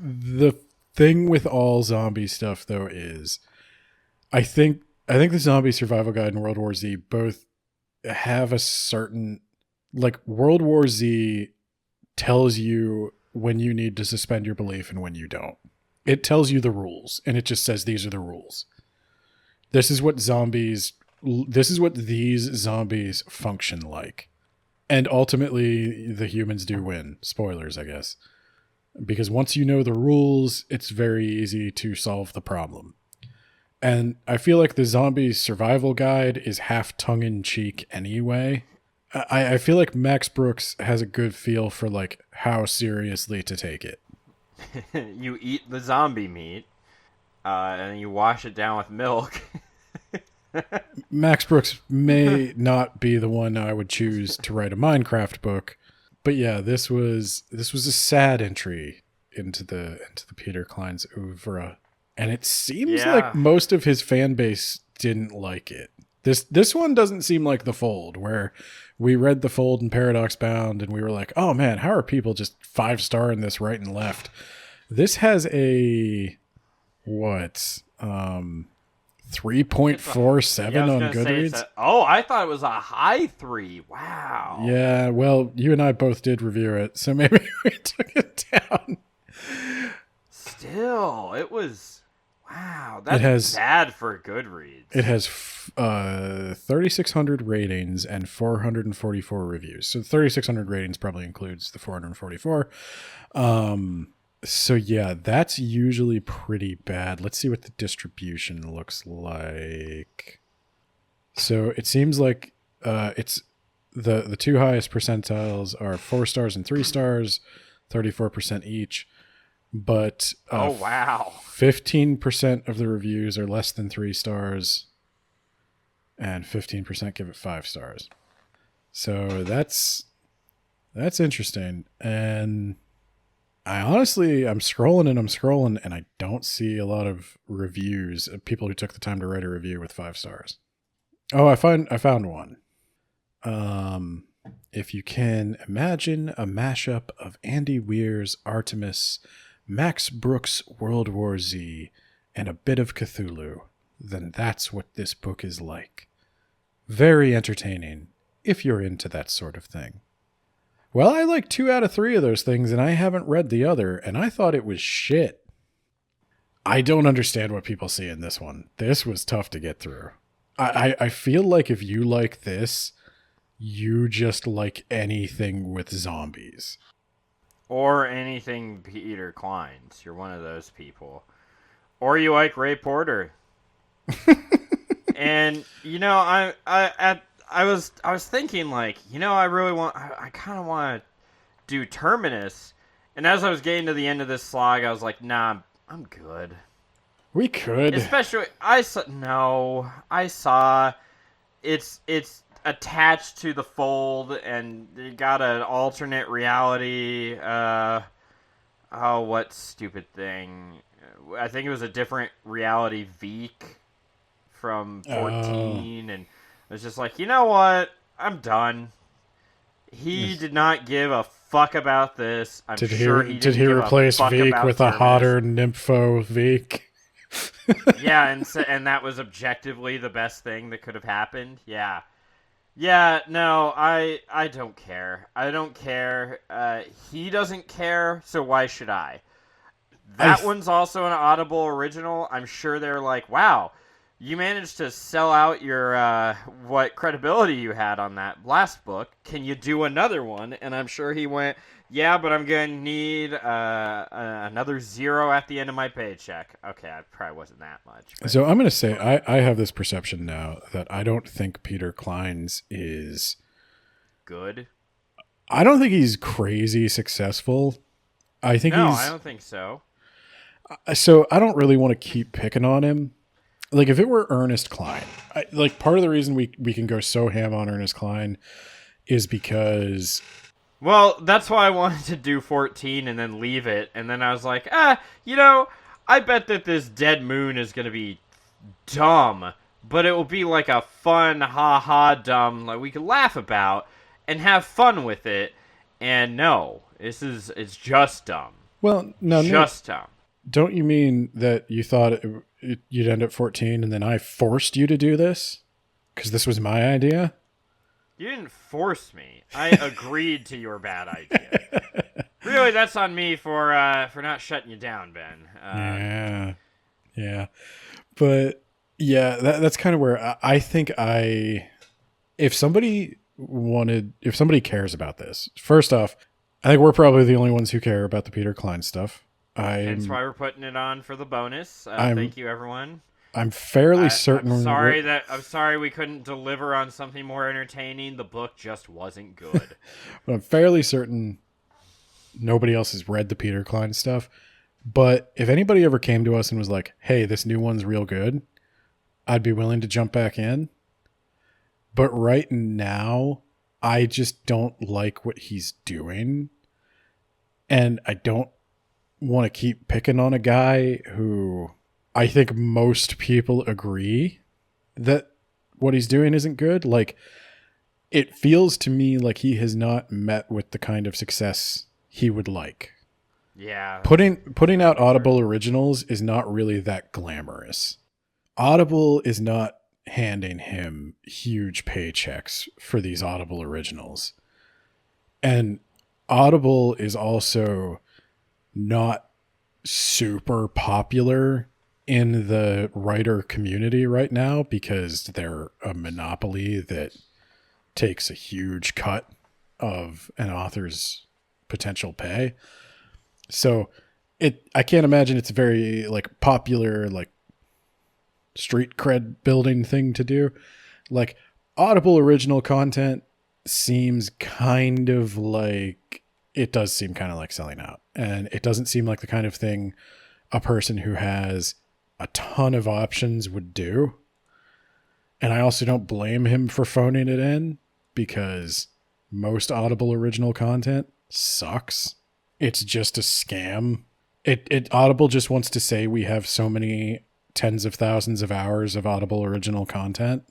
The thing with all zombie stuff, though, is I think the Zombie Survival Guide and World War Z both have a certain... Like, World War Z tells you when you need to suspend your belief and when you don't. It tells you the rules, and it just says these are the rules. This is what these zombies function like. And ultimately, the humans do win. Spoilers, I guess. Because once you know the rules, it's very easy to solve the problem. And I feel like the Zombie Survival Guide is half tongue-in-cheek anyway. I feel like Max Brooks has a good feel for, like, how seriously to take it. You eat the zombie meat, and you wash it down with milk. Max Brooks may not be the one I would choose to write a Minecraft book, but yeah, this was a sad entry into the Peter Clines oeuvre, and it seems like most of his fan base didn't like it. This one doesn't seem like The Fold, where we read The Fold and Paradox Bound, and we were like, oh man, how are people just 5-starring this right and left? This has a 3 3.47 Yeah, I was on gonna say Goodreads. I thought it was a high 3. Wow. Yeah, well, you and I both did review it, so maybe we took it down. Still, it was wow. It has- That's bad for Goodreads. It has 3,600 ratings and 444 reviews. So 3,600 ratings probably includes the 444. So yeah, that's usually pretty bad. Let's see what the distribution looks like. So it seems like it's the two highest percentiles are 4 stars and 3 stars, 34% each. But oh wow. 15% of the reviews are less than 3 stars, and 15% give it 5 stars. So that's interesting. And I'm scrolling, and I don't see a lot of reviews of people who took the time to write a review with 5 stars. Oh, I found one. If you can imagine a mashup of Andy Weir's Artemis, Max Brooks' World War Z, and a bit of Cthulhu, then that's what this book is like. Very entertaining, if you're into that sort of thing. Well, I like 2 out of 3 of those things, and I haven't read the other, and I thought it was shit. I don't understand what people see in this one. This was tough to get through. I feel like if you like this, you just like anything with zombies. Or anything Peter Clines. You're one of those people. Or you like Ray Porter. And I was thinking, like, I kind of want to do Terminus. And as I was getting to the end of this slog, I was like, nah, I'm good. We could. Especially, I saw it's attached to the fold, and you got an alternate reality. What stupid thing? I think it was a different reality Veek from 14, and I was just like, you know what? I'm done. He did not give a fuck about this. Did he replace Veek with a hotter Nympho Veek? Yeah, and that was objectively the best thing that could have happened. Yeah. Yeah, no, I don't care. I don't care. He doesn't care, so why should I? That one's also an Audible original. I'm sure they're like, wow, you managed to sell out your what credibility you had on that last book. Can you do another one? And I'm sure he went, yeah, but I'm going to need another 0 at the end of my paycheck. Okay, I probably wasn't that much. But. So I'm going to say I have this perception now that I don't think Peter Clines is good. I don't think he's crazy successful. I don't think so. So I don't really want to keep picking on him. Like, if it were Ernest Cline, part of the reason we can go so ham on Ernest Cline is because... Well, that's why I wanted to do 14 and then leave it. And then I was like, I bet that this Dead Moon is going to be dumb. But it will be like a fun, ha-ha dumb, like we could laugh about and have fun with it. And no, it's just dumb. Well, no. Just dumb. Don't you mean that you thought you'd end at 14 and then I forced you to do this? Because this was my idea? You didn't force me. I agreed to your bad idea. Really, that's on me for not shutting you down, Ben. Yeah. But yeah, that's kind of where I think if somebody cares about this, first off, I think we're probably the only ones who care about the Peter Cline stuff. Hence why we're putting it on for the bonus. Thank you, everyone. I'm fairly certain. I'm sorry we couldn't deliver on something more entertaining. The book just wasn't good. But I'm fairly certain nobody else has read the Peter Cline stuff. But if anybody ever came to us and was like, "Hey, this new one's real good," I'd be willing to jump back in. But right now, I just don't like what he's doing, and I don't want to keep picking on a guy who I think most people agree that what he's doing isn't good. Like, it feels to me like he has not met with the kind of success he would like. Yeah. Putting out Audible originals is not really that glamorous. Audible is not handing him huge paychecks for these Audible originals. And Audible is also not super popular in the writer community right now because they're a monopoly that takes a huge cut of an author's potential pay. So I can't imagine it's a very like popular, like street cred building thing to do. Like Audible original content seems kind of like, it does seem kind of like selling out, and it doesn't seem like the kind of thing a person who has a ton of options would do. And I also don't blame him for phoning it in, because most Audible original content sucks. It's just a scam. Audible just wants to say we have so many tens of thousands of hours of Audible original content.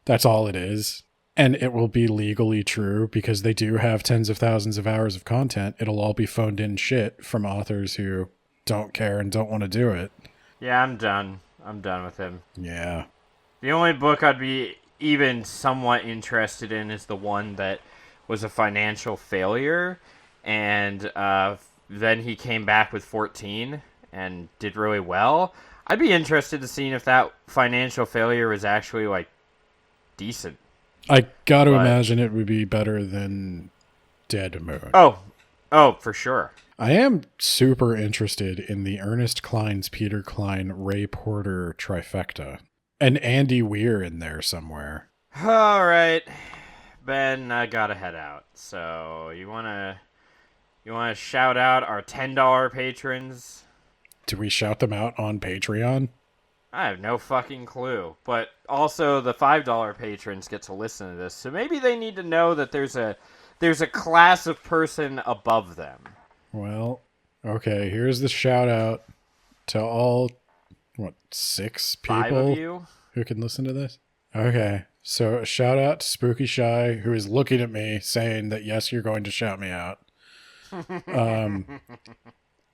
That's all it is. And it will be legally true because they do have tens of thousands of hours of content. It'll all be phoned in shit from authors who don't care and don't want to do it. Yeah, I'm done. I'm done with him. Yeah. The only book I'd be even somewhat interested in is the one that was a financial failure, and then he came back with 14 and did really well. I'd be interested to see if that financial failure was actually like decent. I got to imagine it would be better than Dead Moon. Oh, for sure. I am super interested in the Ernest Clines, Peter Cline, Ray Porter trifecta. And Andy Weir in there somewhere. All right, Ben, I gotta head out. So you wanna shout out our $10 patrons? Do we shout them out on Patreon? I have no fucking clue. But also the $5 patrons get to listen to this, so maybe they need to know that there's a class of person above them. Well, okay, here's the shout out to all 6 people 5 of you who can listen to this. Okay, so a shout out to Spooky Shy, who is looking at me saying that yes, you're going to shout me out.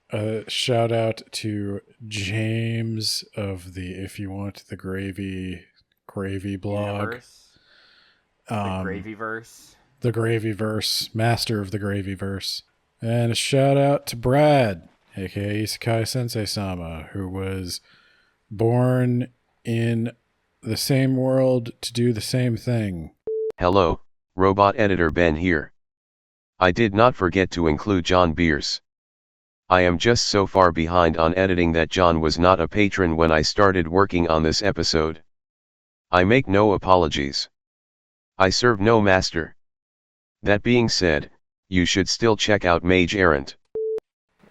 A shout out to James of the If You Want the Gravy blog. Universe. The Gravyverse. The Gravyverse, master of the Gravyverse. And a shout out to Brad, aka Isekai Sensei Sama, who was born in the same world to do the same thing. Hello, Robot Editor Ben here. I did not forget to include John Beers. I am just so far behind on editing that John was not a patron when I started working on this episode. I make no apologies. I serve no master. That being said, you should still check out Mage Errant.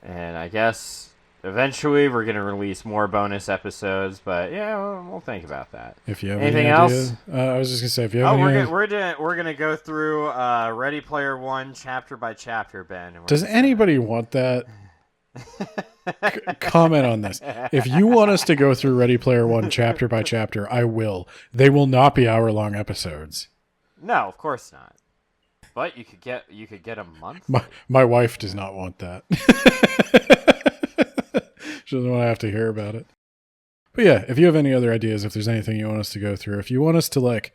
And I guess eventually we're going to release more bonus episodes, but yeah, we'll think about that. If you have anything any else? I was just going to say, if you have we're gonna go through Ready Player One chapter by chapter, Ben. Does anybody want that? Comment on this. If you want us to go through Ready Player One chapter by chapter, I will. They will not be hour-long episodes. No, of course not. But you could get a month. My wife does not want that. She doesn't want to have to hear about it. But yeah, if you have any other ideas, if there's anything you want us to go through, if you want us to like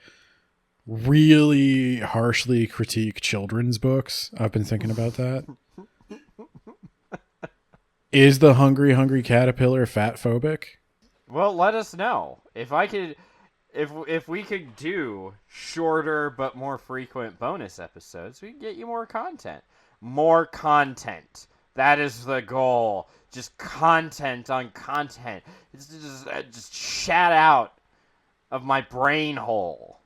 really harshly critique children's books, I've been thinking about that. Is the hungry caterpillar fat phobic? Well, let us know. If we could do shorter but more frequent bonus episodes, we can get you more content. More content. That is the goal. Just content on content. It's just shat out of my brain hole.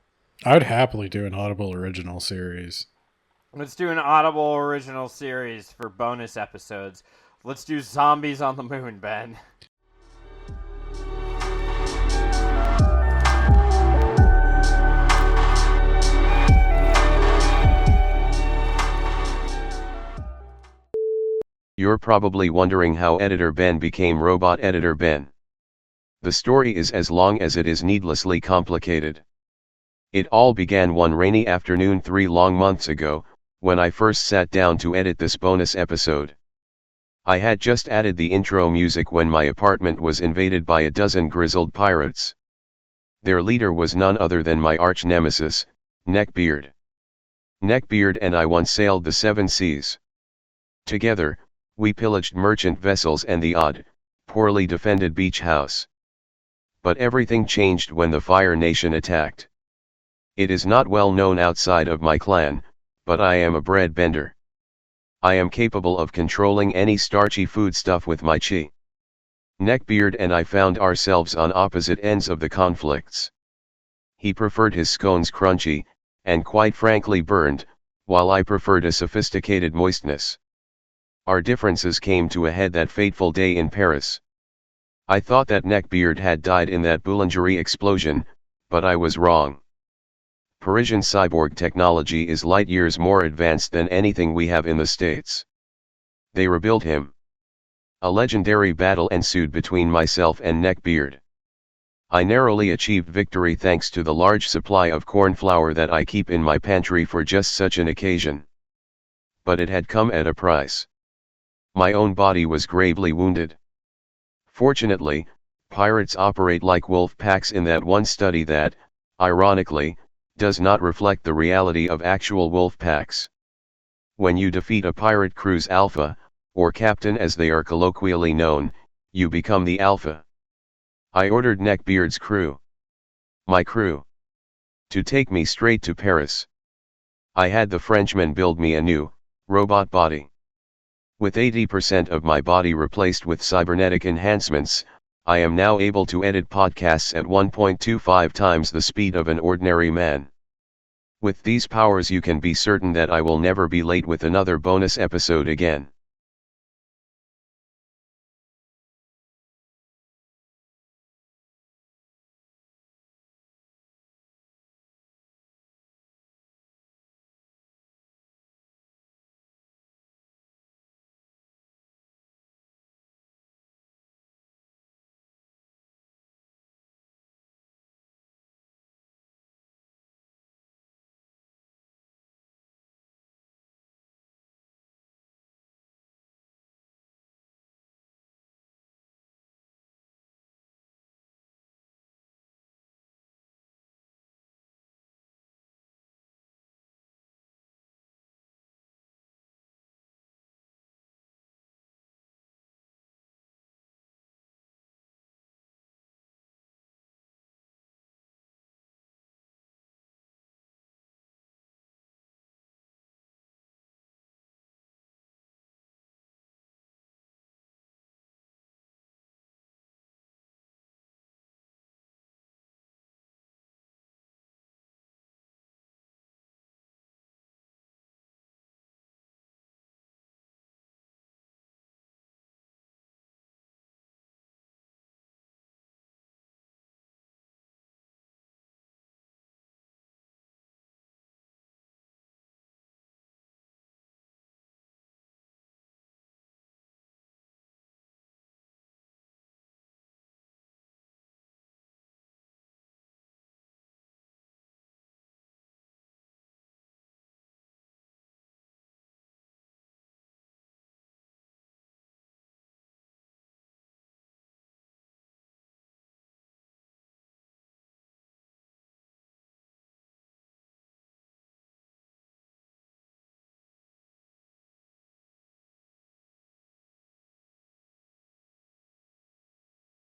I'd happily do an Audible original series. Let's do an Audible original series for bonus episodes. Let's do Zombies on the Moon, Ben. You're probably wondering how Editor Ben became Robot Editor Ben. The story is as long as it is needlessly complicated. It all began one rainy afternoon 3 long months ago, when I first sat down to edit this bonus episode. I had just added the intro music when my apartment was invaded by a dozen grizzled pirates. Their leader was none other than my arch-nemesis, Neckbeard. Neckbeard and I once sailed the seven seas. Together, we pillaged merchant vessels and the odd, poorly defended beach house. But everything changed when the Fire Nation attacked. It is not well known outside of my clan, but I am a bread bender. I am capable of controlling any starchy foodstuff with my chi. Neckbeard and I found ourselves on opposite ends of the conflicts. He preferred his scones crunchy, and quite frankly burned, while I preferred a sophisticated moistness. Our differences came to a head that fateful day in Paris. I thought that Neckbeard had died in that boulangerie explosion, but I was wrong. Parisian cyborg technology is light years more advanced than anything we have in the States. They rebuilt him. A legendary battle ensued between myself and Neckbeard. I narrowly achieved victory thanks to the large supply of corn flour that I keep in my pantry for just such an occasion. But it had come at a price. My own body was gravely wounded. Fortunately, pirates operate like wolf packs in that one study that, ironically, does not reflect the reality of actual wolf packs. When you defeat a pirate crew's alpha, or captain as they are colloquially known, you become the alpha. I ordered Neckbeard's crew, my crew, to take me straight to Paris. I had the Frenchman build me a new, robot body. With 80% of my body replaced with cybernetic enhancements, I am now able to edit podcasts at 1.25 times the speed of an ordinary man. With these powers you can be certain that I will never be late with another bonus episode again.